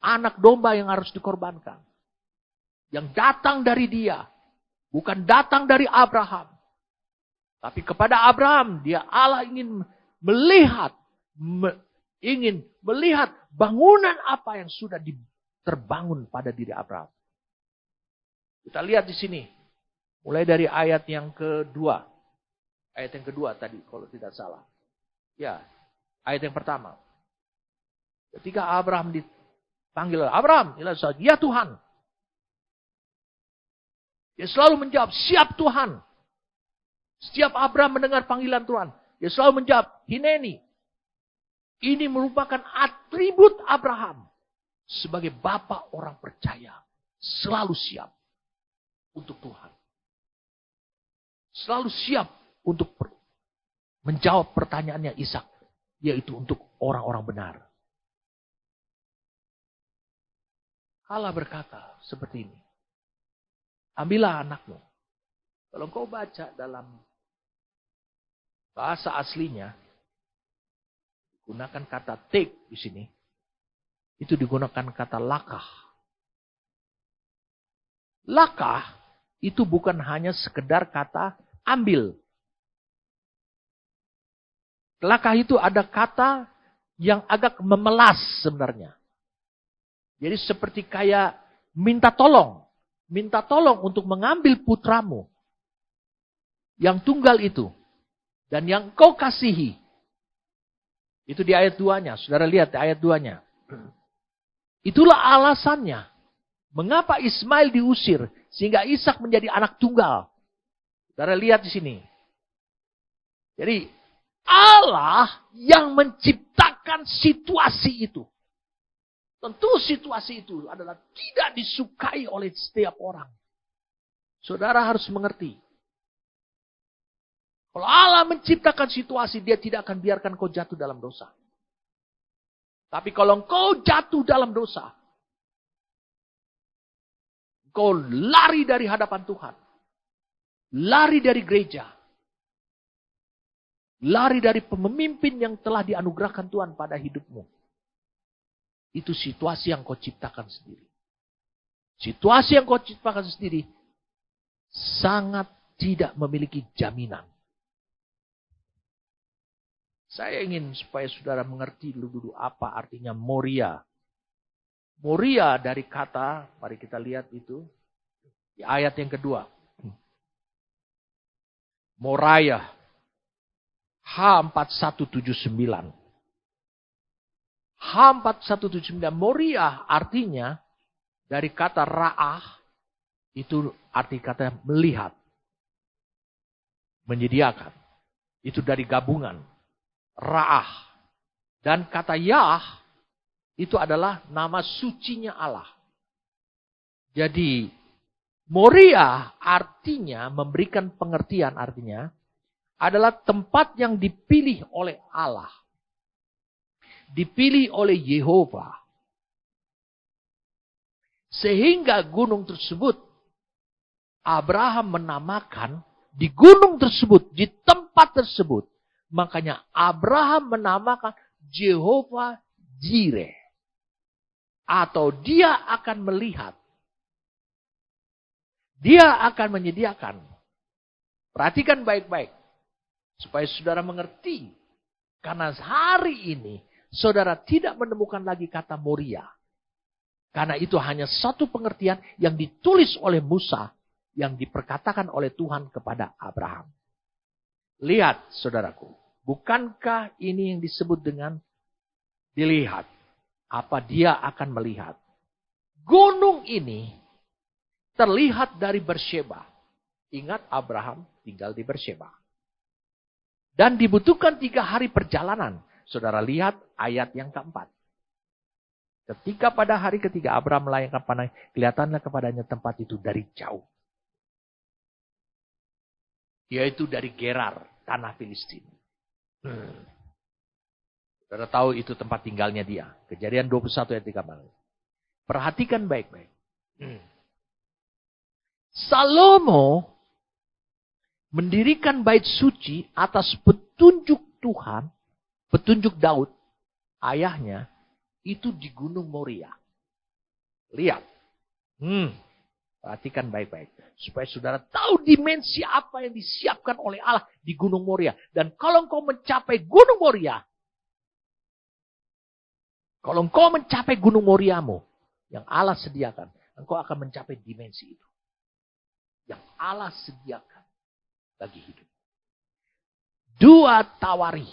A: Anak domba yang harus dikorbankan. Yang datang dari dia. Bukan datang dari Abraham. Tapi kepada Abraham, Allah ingin melihat. Ingin melihat bangunan apa yang sudah terbangun pada diri Abraham. Kita lihat di sini. Mulai dari ayat yang kedua. Ayat yang kedua tadi kalau tidak salah. Ya, ayat yang pertama. Ketika Abraham dipanggil, Abraham, ya Tuhan. Dia selalu menjawab, siap Tuhan. Setiap Abraham mendengar panggilan Tuhan. Dia selalu menjawab, Hineni. Ini merupakan atribut Abraham. Sebagai bapa orang percaya. Selalu siap. Untuk Tuhan. Selalu siap untuk menjawab pertanyaannya Ishak. Yaitu untuk orang-orang benar. Allah berkata seperti ini. Ambillah anakmu. Kalau kau baca dalam bahasa aslinya. Gunakan kata take di sini. Itu digunakan kata lakah. Lakah itu bukan hanya sekedar kata ambil. Lakah itu ada kata yang agak memelas sebenarnya. Jadi seperti kayak minta tolong. Minta tolong untuk mengambil putramu. Yang tunggal itu. Dan yang kau kasihi. Itu di ayat 2-nya. Saudara lihat di ayat 2-nya. Itulah alasannya. Mengapa Ismail diusir. Sehingga Ishak menjadi anak tunggal. Saudara lihat di sini. Jadi Allah yang menciptakan situasi itu. Tentu situasi itu adalah tidak disukai oleh setiap orang. Saudara harus mengerti. Kalau Allah menciptakan situasi, dia tidak akan biarkan kau jatuh dalam dosa. Tapi kalau kau jatuh dalam dosa, kau lari dari hadapan Tuhan. Lari dari gereja. Lari dari pemimpin yang telah dianugerahkan Tuhan pada hidupmu. Itu situasi yang kau ciptakan sendiri. Situasi yang kau ciptakan sendiri sangat tidak memiliki jaminan. Saya ingin supaya saudara mengerti dulu apa artinya Moria. Moria dari kata, mari kita lihat itu, di ayat yang kedua. Moriah, H4179. H4179, Moriah artinya dari kata ra'ah, itu arti kata melihat. Menyediakan. Itu dari gabungan. Ra'ah. Dan kata Yah, itu adalah nama sucinya Allah. Jadi, Moriah artinya, memberikan pengertian artinya, adalah tempat yang dipilih oleh Allah. Dipilih oleh Yehova. Sehingga gunung tersebut, Abraham menamakan di gunung tersebut, di tempat tersebut. Makanya Abraham menamakan Jehovah Jireh. Atau dia akan melihat. Dia akan menyediakan. Perhatikan baik-baik. Supaya saudara mengerti. Karena hari ini, saudara tidak menemukan lagi kata Moria. Karena itu hanya satu pengertian yang ditulis oleh Musa. Yang diperkatakan oleh Tuhan kepada Abraham. Lihat saudaraku. Bukankah ini yang disebut dengan dilihat? Apa dia akan melihat? Gunung ini terlihat dari Beersheba. Ingat Abraham tinggal di Beersheba. Dan dibutuhkan 3 hari perjalanan. Saudara lihat ayat yang keempat. Ketika pada hari ketiga Abraham melayangkan pandangan, kelihatanlah kepadanya tempat itu dari jauh. Yaitu dari Gerar, tanah Filistin. Saudara tahu itu tempat tinggalnya dia. Kejadian 21 ayat 3. Perhatikan baik-baik. Salomo mendirikan bait suci atas petunjuk Tuhan, petunjuk Daud, ayahnya, itu di Gunung Moria. Lihat. Perhatikan baik-baik. Supaya saudara tahu dimensi apa yang disiapkan oleh Allah di Gunung Moria. Dan kalau engkau mencapai Gunung Moria, kalau engkau mencapai Gunung Moriamu, yang Allah sediakan, engkau akan mencapai dimensi itu. Yang Allah sediakan bagi hidup. 2 Tawari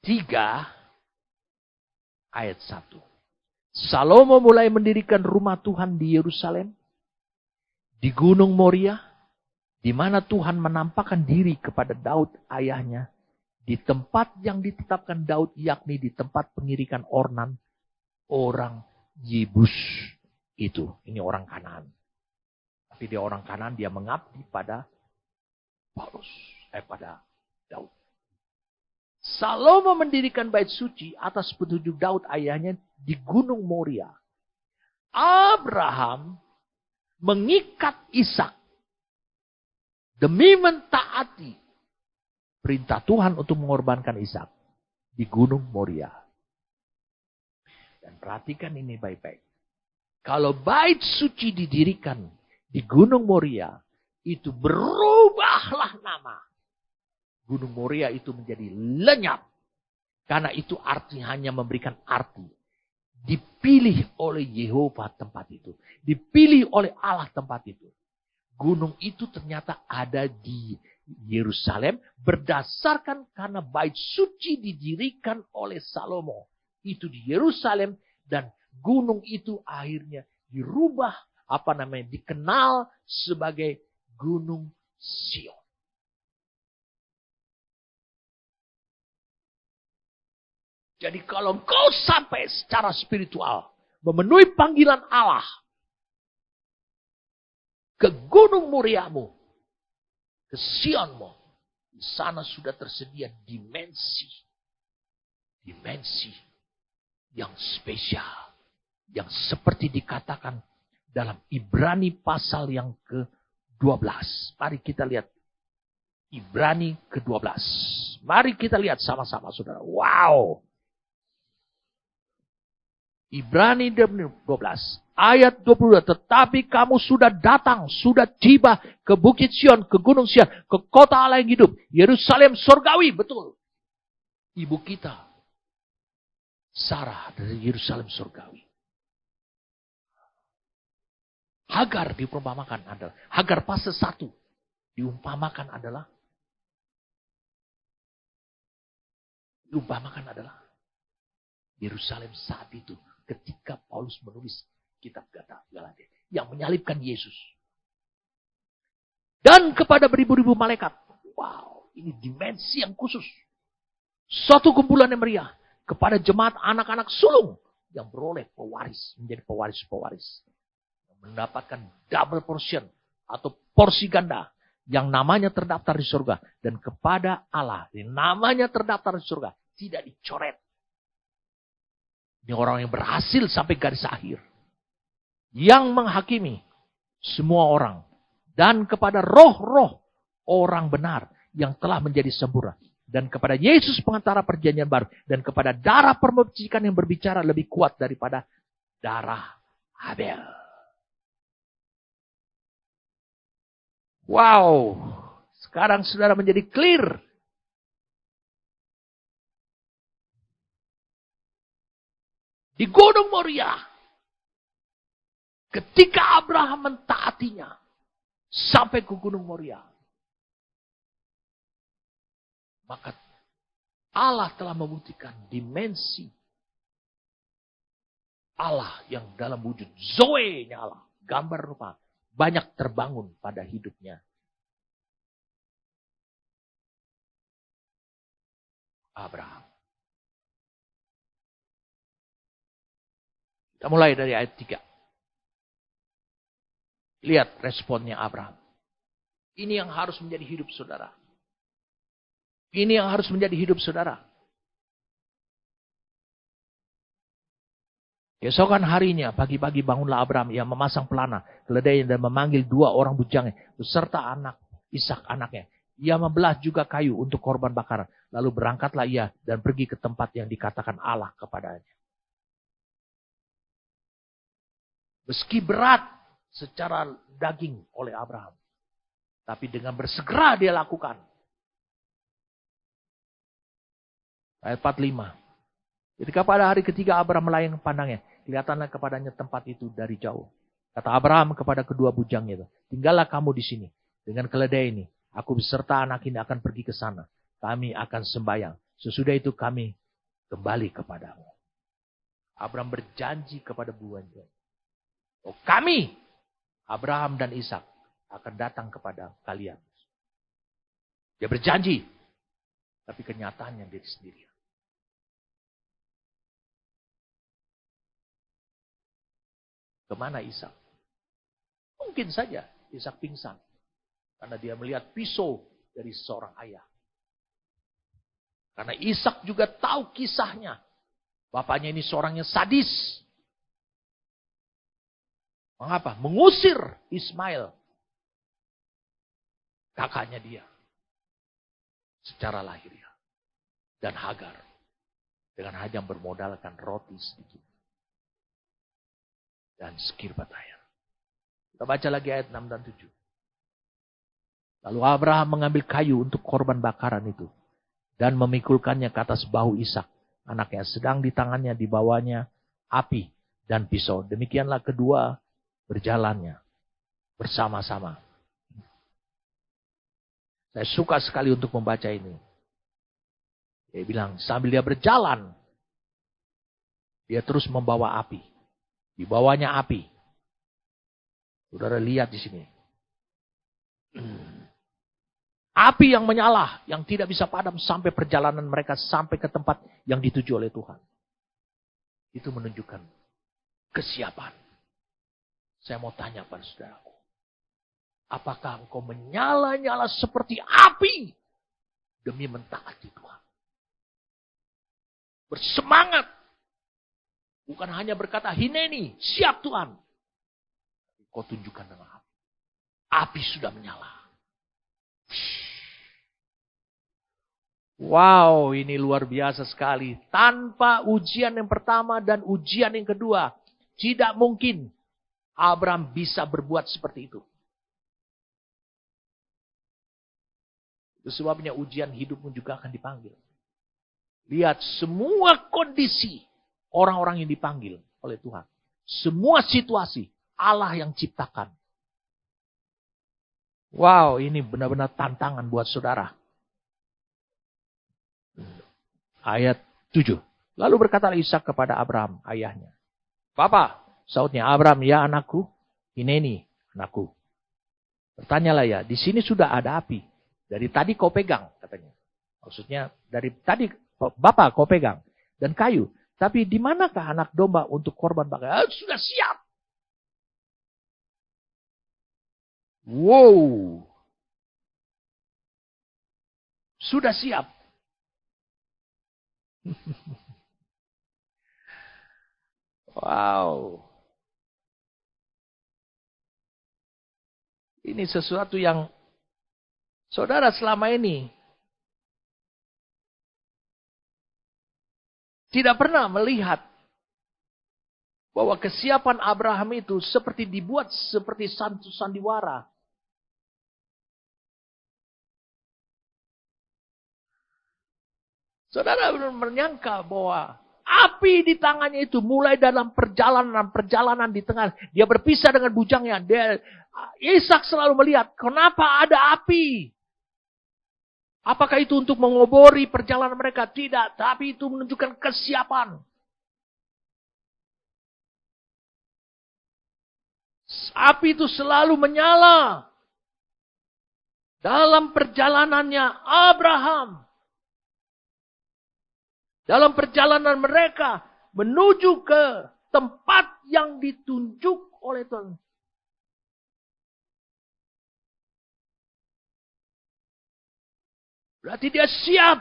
A: 3 ayat 1. Salomo mulai mendirikan rumah Tuhan di Yerusalem, di Gunung Moria, di mana Tuhan menampakkan diri kepada Daud ayahnya, di tempat yang ditetapkan Daud, yakni di tempat pengirikan Ornan, orang Yebus itu. Ini orang Kanaan. Tapi dia orang Kanaan, dia mengabdi pada pada Daud. Salomo mendirikan bait suci atas petunjuk Daud ayahnya di Gunung Moria. Abraham mengikat Ishak demi mentaati perintah Tuhan untuk mengorbankan Ishak di Gunung Moria. Dan perhatikan ini baik-baik. Kalau bait suci didirikan di Gunung Moria, itu berubahlah nama. Gunung Moria itu menjadi lenyap. Karena itu artinya hanya memberikan arti. Dipilih oleh Yehova tempat itu. Dipilih oleh Allah tempat itu. Gunung itu ternyata ada di Yerusalem berdasarkan karena bait suci didirikan oleh Salomo. Itu di Yerusalem dan gunung itu akhirnya dirubah dikenal sebagai Gunung Sion. Jadi kalau engkau sampai secara spiritual memenuhi panggilan Allah ke Gunung Moriamu, ke Sionmu, di sana sudah tersedia dimensi yang spesial, yang seperti dikatakan dalam Ibrani pasal yang ke-12. Mari kita lihat Ibrani ke-12. Mari kita lihat sama-sama saudara. Wow. Ibrani 12 ayat 22. Tetapi kamu sudah datang, sudah tiba ke Bukit Sion, ke Gunung Sion, ke kota Allah yang hidup, Yerusalem surgawi, betul. Ibu kita, Sarah dari Yerusalem surgawi. Hagar diumpamakan adalah, Hagar fase 1 diumpamakan adalah Yerusalem saat itu ketika Paulus menulis kitab Galatia yang menyalibkan Yesus. Dan kepada beribu-ribu malaikat. Wow, ini dimensi yang khusus. Suatu kumpulan yang meriah kepada jemaat anak-anak sulung yang beroleh pewaris, menjadi pewaris-pewaris. Mendapatkan double portion atau porsi ganda yang namanya terdaftar di surga. Dan kepada Allah yang namanya terdaftar di surga tidak dicoret. Ini orang yang berhasil sampai garis akhir. Yang menghakimi semua orang. Dan kepada roh-roh orang benar yang telah menjadi sempurna. Dan kepada Yesus pengantara perjanjian baru. Dan kepada darah permecikan yang berbicara lebih kuat daripada darah Habel. Wow. Sekarang saudara menjadi clear. Di Gunung Moria. Ketika Abraham mentaatinya. Sampai ke Gunung Moria. Maka Allah telah membuktikan dimensi Allah yang dalam wujud Zoe-nya Allah. Gambar rupa. Banyak terbangun pada hidupnya. Abraham. Kita mulai dari ayat 3. Lihat responnya Abraham. Ini yang harus menjadi hidup saudara. Ini yang harus menjadi hidup saudara. Keesokan harinya, pagi-pagi bangunlah Abraham. Ia memasang pelana, keledainya dan memanggil 2 orang bujangnya. Beserta anak, Ishak anaknya. Ia membelah juga kayu untuk korban bakaran. Lalu berangkatlah ia dan pergi ke tempat yang dikatakan Allah kepadanya. Meski berat secara daging oleh Abraham. Tapi dengan bersegera dia lakukan. Ayat 45. Ketika pada hari ketiga Abraham melayang pandangnya. Kelihatanlah kepadanya tempat itu dari jauh. Kata Abraham kepada kedua bujangnya itu. Tinggallah kamu di sini. Dengan keledai ini. Aku beserta anak ini akan pergi ke sana. Kami akan sembahyang. Sesudah itu kami kembali kepadamu. Abraham berjanji kepada buahnya. Oh, kami, Abraham dan Ishak, akan datang kepada kalian. Dia berjanji. Tapi kenyataannya dia sendirian. Kemana Ishak? Mungkin saja Ishak pingsan. Karena dia melihat pisau dari seorang ayah. Karena Ishak juga tahu kisahnya. Bapaknya ini seorang yang sadis. Mengapa? Mengusir Ismail. Kakaknya dia. Secara lahiriah. Dan Hagar. Dengan hanya bermodalkan roti sedikit. Dan sekirbat air. Kita baca lagi ayat 6 dan 7. Lalu Abraham mengambil kayu untuk korban bakaran itu. Dan memikulkannya ke atas bahu Ishak. Anaknya sedang di tangannya dibawanya api dan pisau. Demikianlah kedua berjalannya bersama-sama. Saya suka sekali untuk membaca ini. Dia bilang sambil dia berjalan. Dia terus membawa api. Dibawanya api. Saudara lihat di sini. Api yang menyala, yang tidak bisa padam sampai perjalanan mereka sampai ke tempat yang dituju oleh Tuhan. Itu menunjukkan kesiapan. Saya mau tanya pada saudaraku. Apakah engkau menyala-nyala seperti api demi mentaati Tuhan? Bersemangat. Bukan hanya berkata, hineni, siap Tuhan. Kau tunjukkan dengan api. Api sudah menyala. Wow, ini luar biasa sekali. Tanpa ujian yang pertama dan ujian yang kedua, tidak mungkin Abraham bisa berbuat seperti itu. Itu sebabnya ujian hidupmu juga akan dipanggil. Lihat semua kondisi orang-orang yang dipanggil oleh Tuhan. Semua situasi Allah yang ciptakan. Wow, ini benar-benar tantangan buat saudara. Ayat 7. Lalu berkata Ishak kepada Abraham, ayahnya. Bapak, sautnya Abraham, ya anakku, ini anakku. Bertanyalah ya, di sini sudah ada api. Dari tadi kau pegang, katanya. Maksudnya, dari tadi, Bapak kau pegang. Dan kayu. Tapi di manakah anak domba untuk korban bakar? Sudah siap. Wow. Sudah siap. Wow. Ini sesuatu yang saudara selama ini tidak pernah melihat bahwa kesiapan Abraham itu seperti dibuat seperti sandiwara. Saudara menyangka bahwa api di tangannya itu mulai dalam perjalanan di tengah. Dia berpisah dengan bujangnya. Ishak selalu melihat, kenapa ada api? Apakah itu untuk mengobori perjalanan mereka? Tidak, tapi itu menunjukkan kesiapan. Api itu selalu menyala. Dalam perjalanannya Abraham. Dalam perjalanan mereka menuju ke tempat yang ditunjuk oleh Tuhan. Berarti dia siap.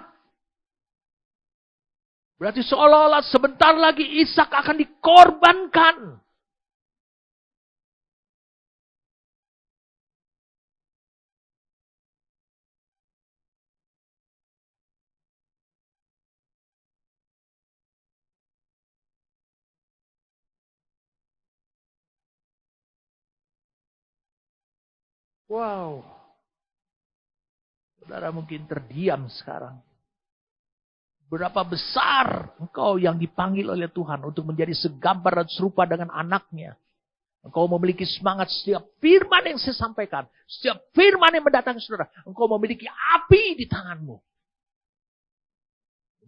A: Berarti seolah-olah sebentar lagi Ishak akan dikorbankan. Wow. Saudara mungkin terdiam sekarang. Berapa besar engkau yang dipanggil oleh Tuhan untuk menjadi segambar dan serupa dengan anaknya. Engkau memiliki semangat setiap firman yang saya sampaikan. Setiap firman yang mendatangi saudara. Engkau memiliki api di tanganmu.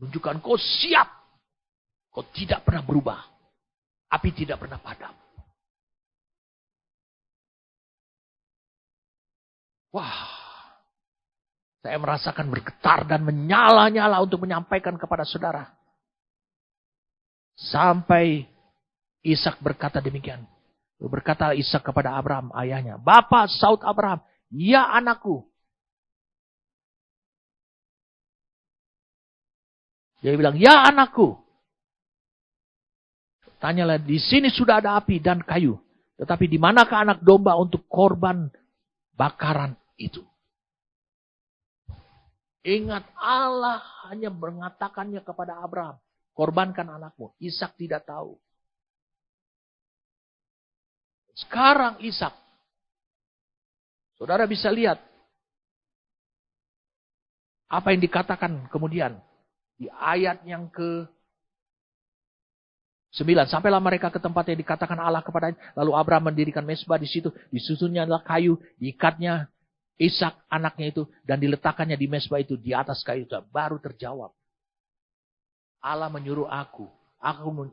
A: Menunjukkan kau siap. Kau tidak pernah berubah. Api tidak pernah padam. Wah. Saya merasakan bergetar dan menyala-nyala untuk menyampaikan kepada saudara. Sampai Ishak berkata demikian. Berkata Ishak kepada Abraham, ayahnya. Bapak, saut Abraham. Ya anakku. Dia bilang, ya anakku. Tanyalah, di sini sudah ada api dan kayu. Tetapi di manakah anak domba untuk korban bakaran itu? Ingat, Allah hanya mengatakannya kepada Abraham. Korbankan anakmu. Ishak tidak tahu. Sekarang Ishak. Saudara bisa lihat. Apa yang dikatakan kemudian. Di ayat yang ke-9. Sampailah mereka ke tempat yang dikatakan Allah kepadanya. Lalu Abraham mendirikan mezbah di situ. Disusunnya adalah kayu. Diikatnya Ishak anaknya itu. Dan diletakkannya di mezbah itu. Di atas kayu itu. Baru terjawab. Allah menyuruh aku.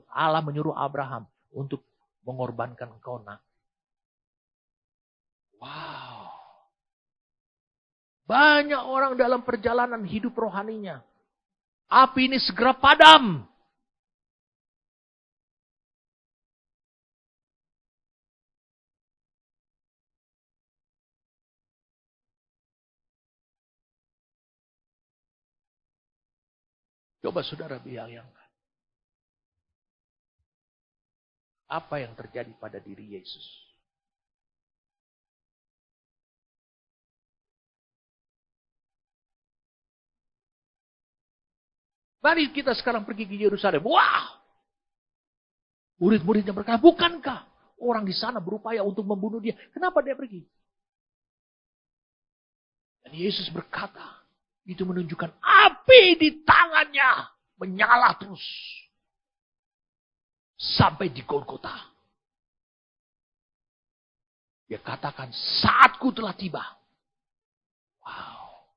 A: Allah menyuruh Abraham. Untuk mengorbankan engkau nak. Wow. Banyak orang dalam perjalanan hidup rohaninya. Api ini segera padam. Coba saudara bayangkan. Apa yang terjadi pada diri Yesus? Mari kita sekarang pergi ke Yerusalem. Wah! Murid-muridnya berkata, bukankah orang di sana berupaya untuk membunuh dia? Kenapa dia pergi? Dan Yesus berkata, itu menunjukkan api di tangannya menyala terus. Sampai di Golgota. Dia katakan, saatku telah tiba. Wow.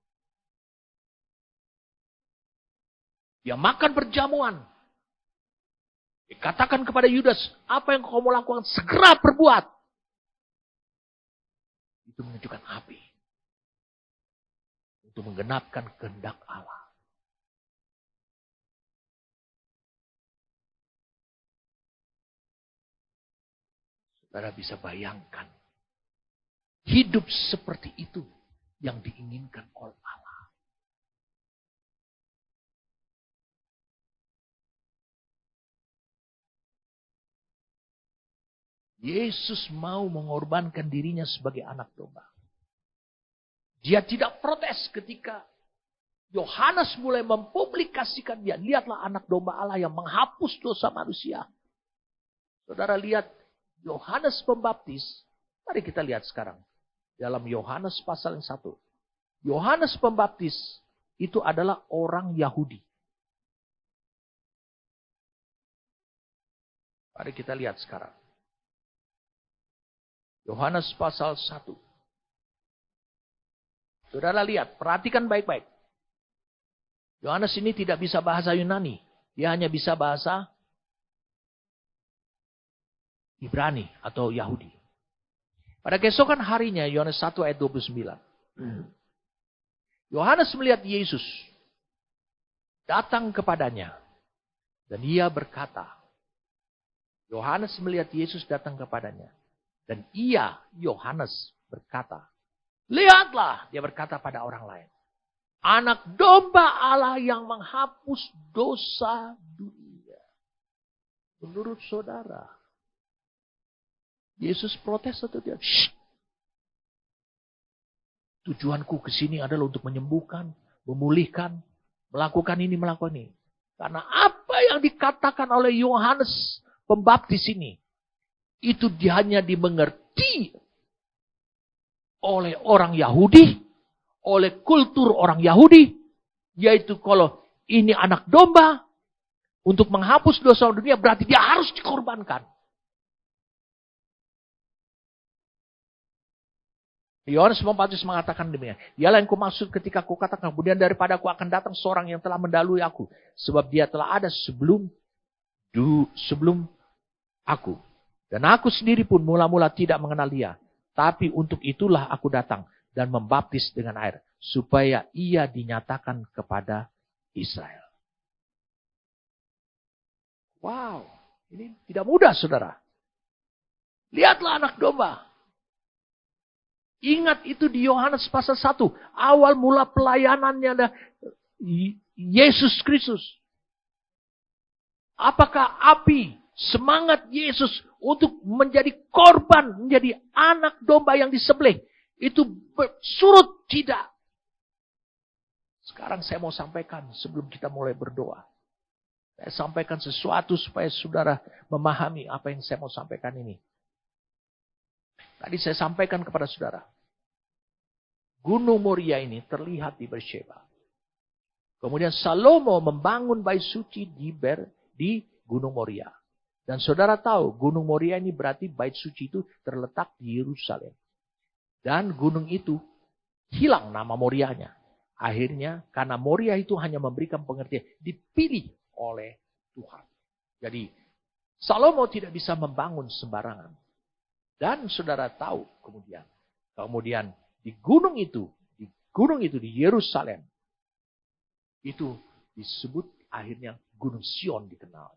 A: Dia makan perjamuan. Dia katakan kepada Yudas, apa yang kau mau lakukan, segera perbuat. Itu menunjukkan api. Untuk menggenapkan kehendak Allah. Saudara bisa bayangkan. Hidup seperti itu yang diinginkan oleh Allah. Yesus mau mengorbankan dirinya sebagai anak domba. Dia tidak protes ketika Yohanes mulai mempublikasikan dia. Lihatlah anak domba Allah yang menghapus dosa manusia. Saudara lihat Yohanes Pembaptis. Mari kita lihat sekarang. Dalam Yohanes pasal yang 1. Yohanes Pembaptis itu adalah orang Yahudi. Mari kita lihat sekarang. Yohanes pasal 1. Saudara lihat, perhatikan baik-baik. Yohanes ini tidak bisa bahasa Yunani. Dia hanya bisa bahasa Ibrani atau Yahudi. Pada keesokan harinya, Yohanes 1 ayat 29. Yohanes melihat Yesus datang kepadanya. Dan ia berkata, Yohanes melihat Yesus datang kepadanya. Dan ia, Yohanes, berkata, lihatlah, dia berkata pada orang lain. Anak domba Allah yang menghapus dosa dunia. Menurut saudara, Yesus protes atau tidak? Shh. Tujuanku ke sini adalah untuk menyembuhkan, memulihkan, melakukan ini, melakukan ini. Karena apa yang dikatakan oleh Yohanes Pembaptis ini, itu hanya dimengerti oleh orang Yahudi, oleh kultur orang Yahudi, yaitu kalau ini anak domba, untuk menghapus dosa dunia berarti dia harus dikorbankan. Yohanes Pembaptis mengatakan demikian. Dialah yang kumaksud ketika kukatakan, kemudian daripada aku akan datang seorang yang telah mendahului aku, sebab dia telah ada sebelum aku. Dan aku sendiri pun mula-mula tidak mengenal dia. Tapi untuk itulah aku datang dan membaptis dengan air. Supaya ia dinyatakan kepada Israel. Wow, ini tidak mudah saudara. Lihatlah anak domba. Ingat itu di Yohanes pasal 1. Awal mula pelayanannya ada Yesus Kristus. Apakah api semangat Yesus untuk menjadi korban, menjadi anak domba yang disembelih, itu surut? Tidak. Sekarang saya mau sampaikan sebelum kita mulai berdoa. Saya sampaikan sesuatu supaya saudara memahami apa yang saya mau sampaikan ini. Tadi saya sampaikan kepada saudara. Gunung Moria ini terlihat di Beersheba. Kemudian Salomo membangun bait suci di Gunung Moria. Dan saudara tahu, Gunung Moria ini berarti bait suci itu terletak di Yerusalem. Dan gunung itu hilang nama Morianya. Akhirnya, karena Moria itu hanya memberikan pengertian, dipilih oleh Tuhan. Jadi, Salomo tidak bisa membangun sembarangan. Dan saudara tahu kemudian di gunung itu di Yerusalem, itu disebut akhirnya Gunung Sion dikenal.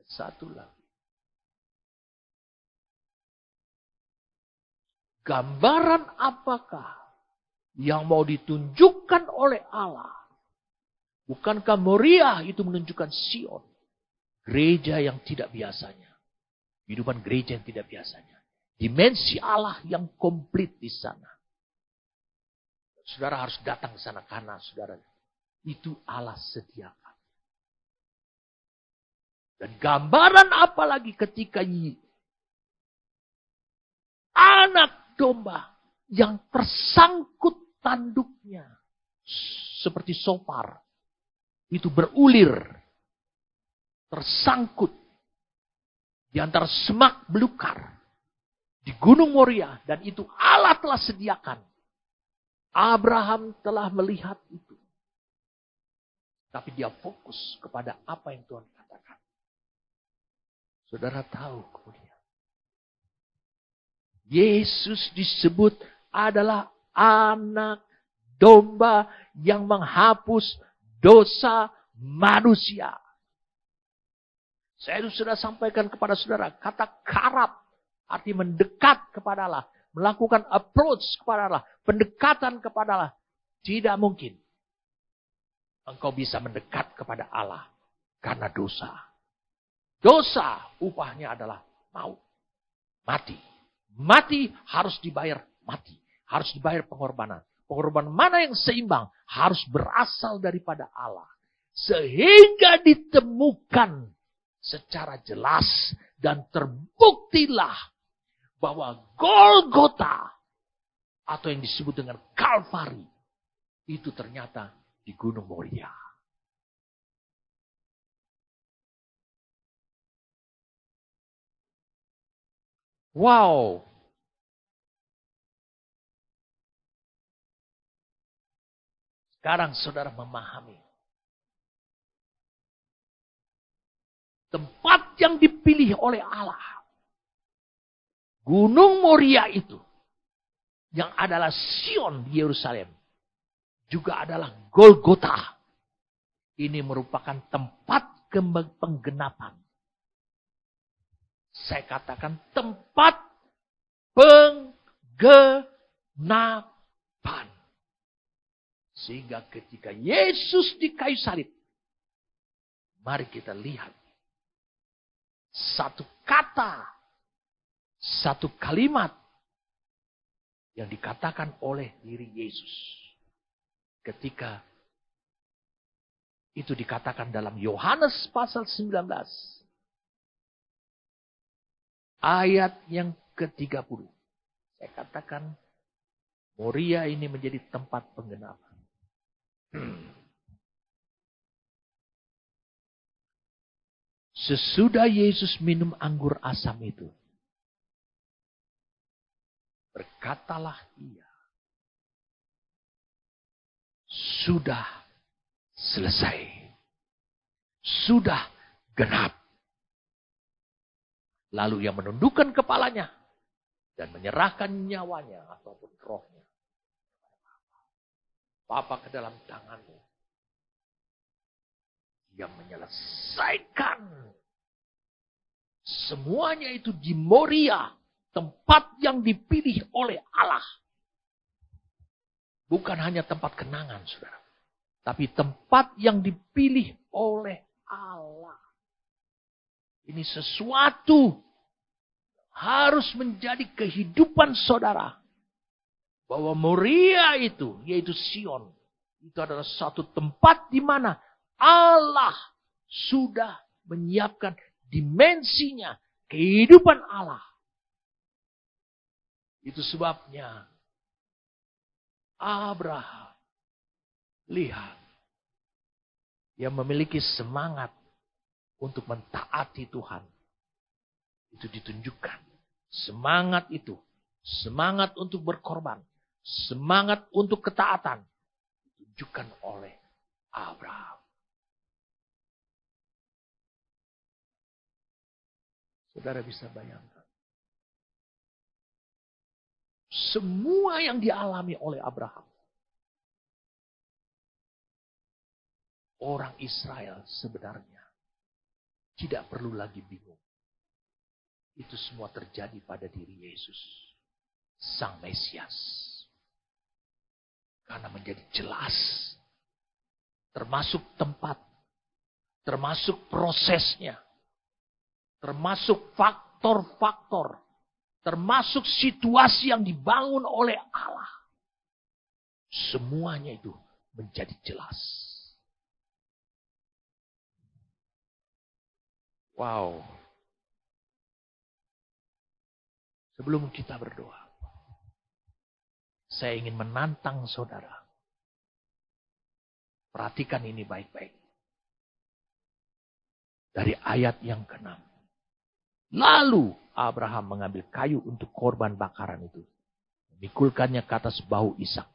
A: Satu lagi. Gambaran apakah yang mau ditunjukkan oleh Allah? Bukankah Moria itu menunjukkan Sion? Gereja yang tidak biasanya. Kehidupan gereja yang tidak biasanya. Dimensi Allah yang komplit di sana. Saudara harus datang ke sana karena saudara itu Allah sediakan. Dan gambaran apalagi ketika anak domba yang tersangkut tanduknya seperti sopar itu berulir, tersangkut di antara semak belukar di Gunung Moria, dan itu Allah telah sediakan. Abraham telah melihat itu. Tapi dia fokus kepada apa yang Tuhan katakan. Saudara tahu kemudian. Yesus disebut adalah anak domba yang menghapus dosa manusia. Saya sudah sampaikan kepada saudara, kata karab arti mendekat kepada Allah. Melakukan approach kepada Allah, pendekatan kepada Allah. Tidak mungkin engkau bisa mendekat kepada Allah karena dosa. Dosa upahnya adalah maut. Mati. Mati harus dibayar mati. Harus dibayar pengorbanan. Pengorbanan mana yang seimbang harus berasal daripada Allah. Sehingga ditemukan secara jelas dan terbuktilah bahwa Golgota atau yang disebut dengan Kalvari itu ternyata di Gunung Moria. Wow. Sekarang saudara memahami tempat yang dipilih oleh Allah. Gunung Moria itu, yang adalah Sion di Yerusalem, juga adalah Golgota. Ini merupakan tempat penggenapan. Saya katakan tempat penggenapan. Sehingga ketika Yesus di kayu salib, mari kita lihat satu kata, satu kalimat yang dikatakan oleh diri Yesus. Ketika itu dikatakan dalam Yohanes pasal 19. Ayat yang ke-30. Saya katakan Moria ini menjadi tempat penggenapan. Sesudah Yesus minum anggur asam itu, berkatalah ia, sudah selesai. Sudah genap. Lalu ia menundukkan kepalanya dan menyerahkan nyawanya ataupun rohnya. Bapa ke dalam tanganmu. Yang menyelesaikan semuanya itu di Moria. Tempat yang dipilih oleh Allah. Bukan hanya tempat kenangan, saudara. Tapi tempat yang dipilih oleh Allah. Ini sesuatu harus menjadi kehidupan saudara. Bahwa Moria itu, yaitu Sion. Itu adalah satu tempat di mana Allah sudah menyiapkan dimensinya. Kehidupan Allah. Itu sebabnya Abraham, lihat, yang memiliki semangat untuk mentaati Tuhan. Itu ditunjukkan. Semangat itu, semangat untuk berkorban, semangat untuk ketaatan, ditunjukkan oleh Abraham. Saudara bisa bayangkan. Semua yang dialami oleh Abraham. Orang Israel sebenarnya tidak perlu lagi bingung. Itu semua terjadi pada diri Yesus, Sang Mesias. Karena menjadi jelas. Termasuk tempat. Termasuk prosesnya. Termasuk faktor-faktor. Termasuk situasi yang dibangun oleh Allah. Semuanya itu menjadi jelas. Wow. Sebelum kita berdoa, saya ingin menantang saudara. Perhatikan ini baik-baik. Dari ayat yang ke-6. Lalu Abraham mengambil kayu untuk korban bakaran itu. Memikulkannya ke atas bahu Ishak,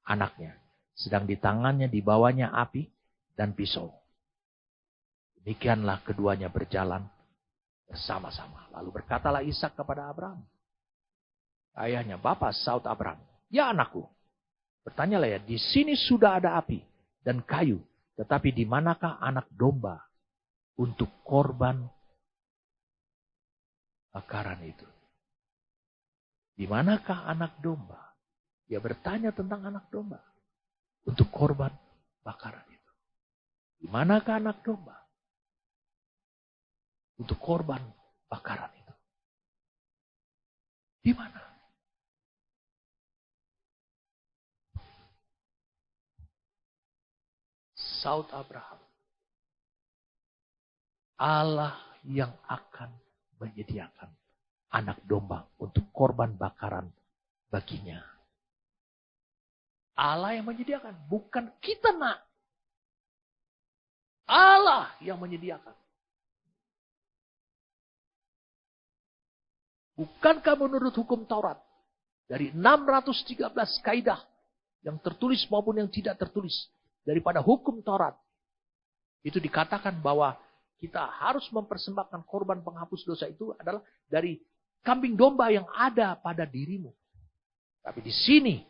A: anaknya. Sedang di tangannya dibawanya api dan pisau. Demikianlah keduanya berjalan bersama-sama. Lalu berkatalah Ishak kepada Abraham. Ayahnya, Bapak, saud Abraham. Ya anakku. Bertanyalah ya, di sini sudah ada api dan kayu. Tetapi di manakah anak domba untuk korban bakaran itu? Di manakah anak domba? Dia bertanya tentang anak domba untuk korban bakaran itu. Di manakah anak domba untuk korban bakaran itu? Di mana? Saud Abraham. Allah yang akan menyediakan anak domba untuk korban bakaran baginya. Allah yang menyediakan, bukan kita nak. Allah yang menyediakan. Bukankah menurut hukum Taurat, dari 613 kaidah yang tertulis maupun yang tidak tertulis, daripada hukum Taurat, itu dikatakan bahwa kita harus mempersembahkan korban penghapus dosa itu adalah dari kambing domba yang ada pada dirimu. Tapi di sini,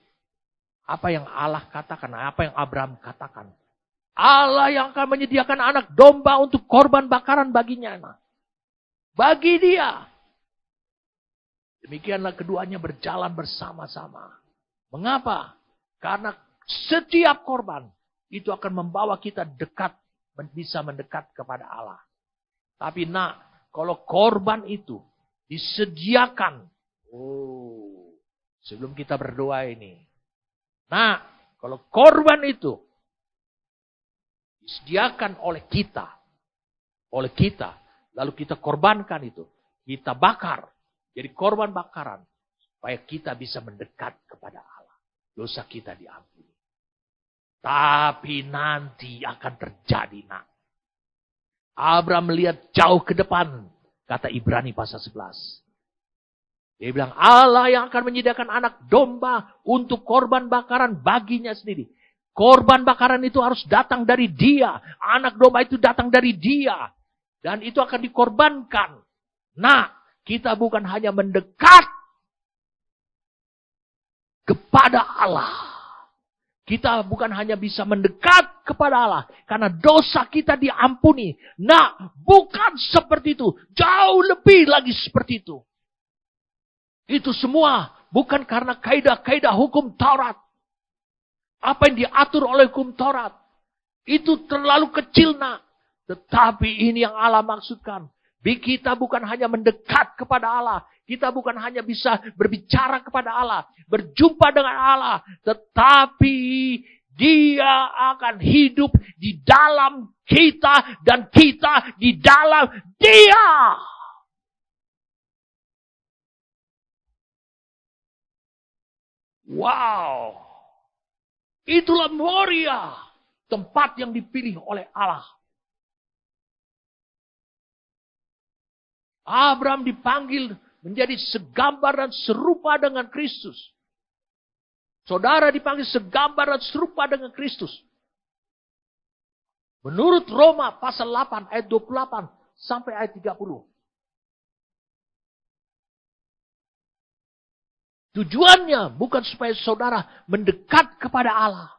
A: apa yang Allah katakan, apa yang Abraham katakan, Allah yang akan menyediakan anak domba untuk korban bakaran baginya. Bagi dia. Demikianlah keduanya berjalan bersama-sama. Mengapa? Karena setiap korban itu akan membawa kita dekat, bisa mendekat kepada Allah. Tapi kalau korban itu disediakan. Sebelum kita berdoa ini. Kalau korban itu disediakan oleh kita. Lalu kita korbankan itu. Kita bakar. Jadi korban bakaran. Supaya kita bisa mendekat kepada Allah. Dosa kita diampuni. Tapi nanti akan terjadi Abraham melihat jauh ke depan. Kata Ibrani pasal 11. Dia bilang Allah yang akan menyediakan anak domba untuk korban bakaran baginya sendiri. Korban bakaran itu harus datang dari dia. Anak domba itu datang dari dia. Dan itu akan dikorbankan. Kita bukan hanya mendekat kepada Allah. Kita bukan hanya bisa mendekat kepada Allah. Karena dosa kita diampuni. Bukan seperti itu. Jauh lebih lagi seperti itu. Itu semua bukan karena kaidah-kaidah hukum Taurat. Apa yang diatur oleh hukum Taurat. Itu terlalu kecil Tetapi ini yang Allah maksudkan. Kita bukan hanya mendekat kepada Allah. Kita bukan hanya bisa berbicara kepada Allah. Berjumpa dengan Allah. Tetapi dia akan hidup di dalam kita. Dan kita di dalam dia. Wow. Itulah Moria. Tempat yang dipilih oleh Allah. Abraham dipanggil menjadi segambar dan serupa dengan Kristus. Saudara dipanggil segambar dan serupa dengan Kristus. Menurut Roma pasal 8 ayat 28 sampai ayat 30. Tujuannya bukan supaya saudara mendekat kepada Allah.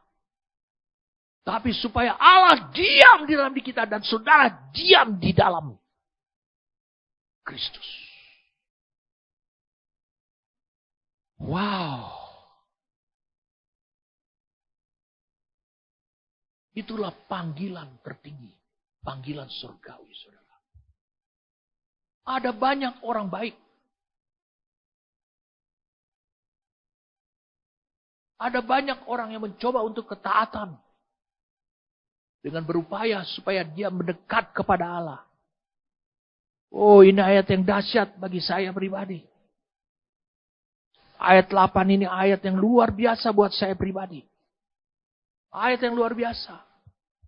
A: Tapi supaya Allah diam di dalam diri kita dan saudara diam di dalam Kristus. Wow. Itulah panggilan tertinggi. Panggilan surgawi, saudara. Ada banyak orang baik. Ada banyak orang yang mencoba untuk ketaatan. Dengan berupaya supaya dia mendekat kepada Allah. Oh, ini ayat yang dahsyat bagi saya pribadi. Ayat 8 ini ayat yang luar biasa buat saya pribadi. Ayat yang luar biasa.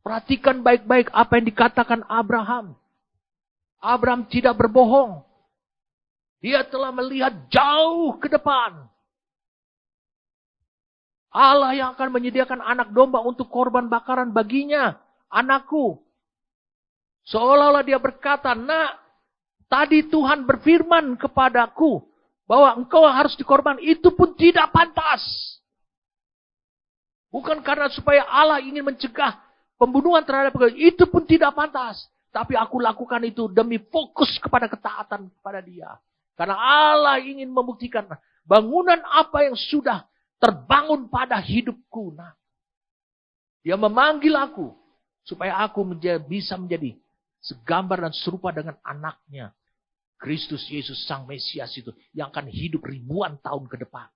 A: Perhatikan baik-baik apa yang dikatakan Abraham. Abraham tidak berbohong. Dia telah melihat jauh ke depan. Allah yang akan menyediakan anak domba untuk korban bakaran baginya. Anakku. Seolah-olah dia berkata, nak, tadi Tuhan berfirman kepadaku bahwa engkau harus dikorban. Itu pun tidak pantas. Bukan karena supaya Allah ingin mencegah pembunuhan terhadap engkau. Itu pun tidak pantas. Tapi aku lakukan itu demi fokus kepada ketaatan kepada dia. Karena Allah ingin membuktikan bangunan apa yang sudah terbangun pada hidupku. Nah, dia memanggil aku supaya aku bisa menjadi segambar dan serupa dengan anaknya. Kristus Yesus Sang Mesias itu yang akan hidup ribuan tahun ke depan.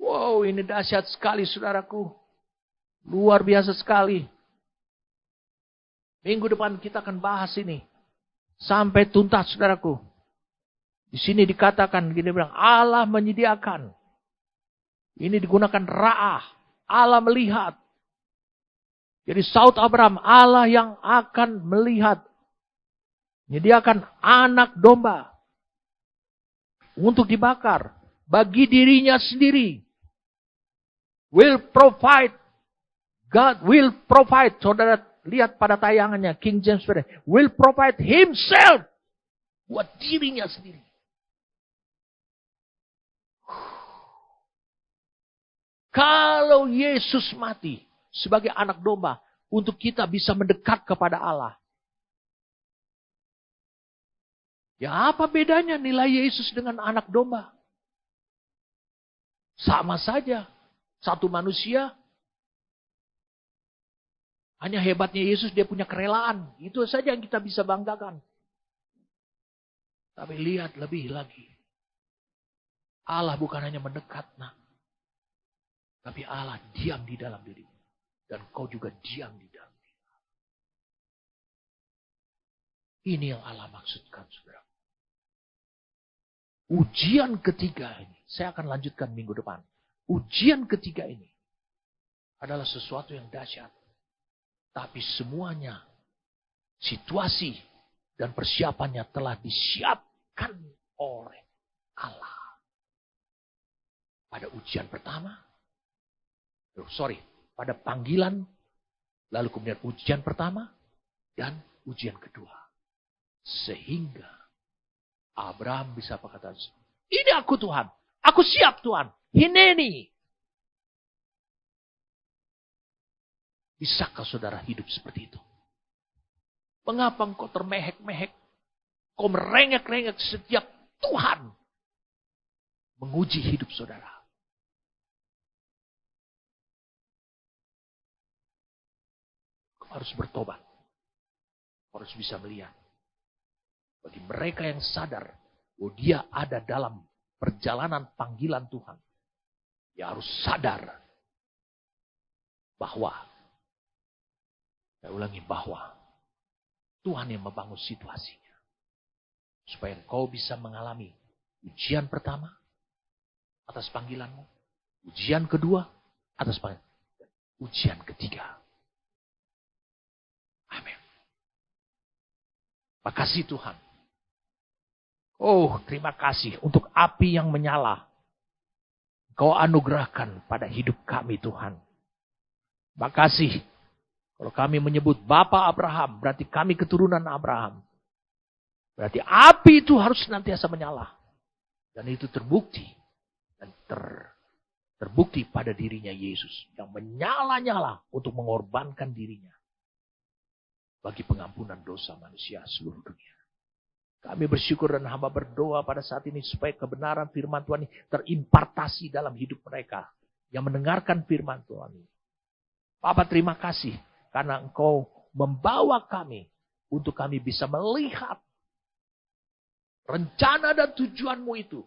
A: Wow, ini dahsyat sekali saudaraku. Luar biasa sekali. Minggu depan kita akan bahas ini. Sampai tuntas saudaraku. Di sini dikatakan, gini bilang, Allah menyediakan. Ini digunakan ra'ah. Allah melihat. Jadi Saud Abraham, Allah yang akan melihat. Menyediakan anak domba. Untuk dibakar. Bagi dirinya sendiri. Will provide. God will provide. Saudara lihat pada tayangannya. King James Version. Will provide himself. Buat dirinya sendiri. Kalau Yesus mati sebagai anak domba untuk kita bisa mendekat kepada Allah. Ya apa bedanya nilai Yesus dengan anak domba? Sama saja. Satu manusia. Hanya hebatnya Yesus dia punya kerelaan. Itu saja yang kita bisa banggakan. Tapi lihat lebih lagi. Allah bukan hanya mendekat, nak. Tapi Allah diam di dalam dirimu. Dan kau juga diam di dalam dirimu. Ini yang Allah maksudkan, saudara. Ujian ketiga ini. Saya akan lanjutkan minggu depan. Ujian ketiga ini. Adalah sesuatu yang dahsyat. Tapi semuanya. Situasi. Dan persiapannya telah disiapkan oleh Allah. Pada ujian pertama. Pada panggilan, lalu kemudian ujian pertama, dan ujian kedua. Sehingga Abraham bisa berkata, ini aku Tuhan, aku siap Tuhan, hineni. Bisakah saudara hidup seperti itu? Mengapa engkau termehek-mehek, kau merengek-rengek setiap Tuhan menguji hidup saudara? Harus bertobat. Harus bisa melihat. Bagi mereka yang sadar bahwa dia ada dalam perjalanan panggilan Tuhan. Dia harus sadar bahwa, saya ulangi bahwa, Tuhan yang membangun situasinya. Supaya engkau bisa mengalami ujian pertama atas panggilanmu. Ujian kedua atas panggilan. Ujian ketiga. Amin. Makasih Tuhan. Oh, terima kasih untuk api yang menyala. Kau anugerahkan pada hidup kami Tuhan. Makasih. Kalau kami menyebut Bapa Abraham, berarti kami keturunan Abraham. Berarti api itu harus senantiasa menyala. Dan itu terbukti. Dan terbukti pada dirinya Yesus. Yang menyala-nyala untuk mengorbankan dirinya. Bagi pengampunan dosa manusia seluruh dunia. Kami bersyukur dan hamba berdoa pada saat ini supaya kebenaran firman Tuhan ini terimpartasi dalam hidup mereka yang mendengarkan firman Tuhan ini. Bapak terima kasih karena Engkau membawa kami untuk kami bisa melihat rencana dan tujuanmu itu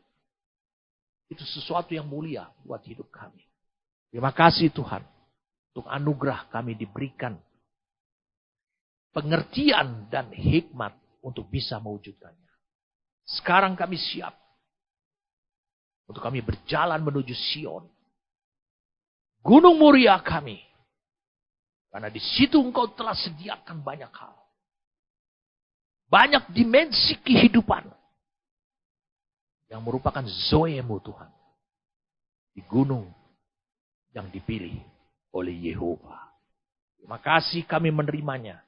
A: Itu sesuatu yang mulia buat hidup kami. Terima kasih Tuhan. Untuk anugerah kami diberikan pengertian dan hikmat untuk bisa mewujudkannya. Sekarang kami siap untuk kami berjalan menuju Sion. Gunung mulia kami. Karena di situ Engkau telah sediakan banyak hal. Banyak dimensi kehidupan. Yang merupakan zoemu Tuhan. Di gunung yang dipilih oleh Yehova. Terima kasih kami menerimanya.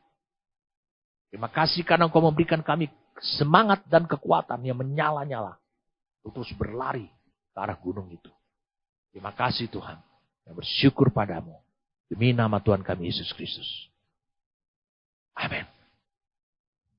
A: Terima kasih karena Engkau memberikan kami semangat dan kekuatan yang menyala-nyala. Untuk terus berlari ke arah gunung itu. Terima kasih Tuhan. Yang bersyukur padamu. Demi nama Tuhan kami Yesus Kristus. Amin.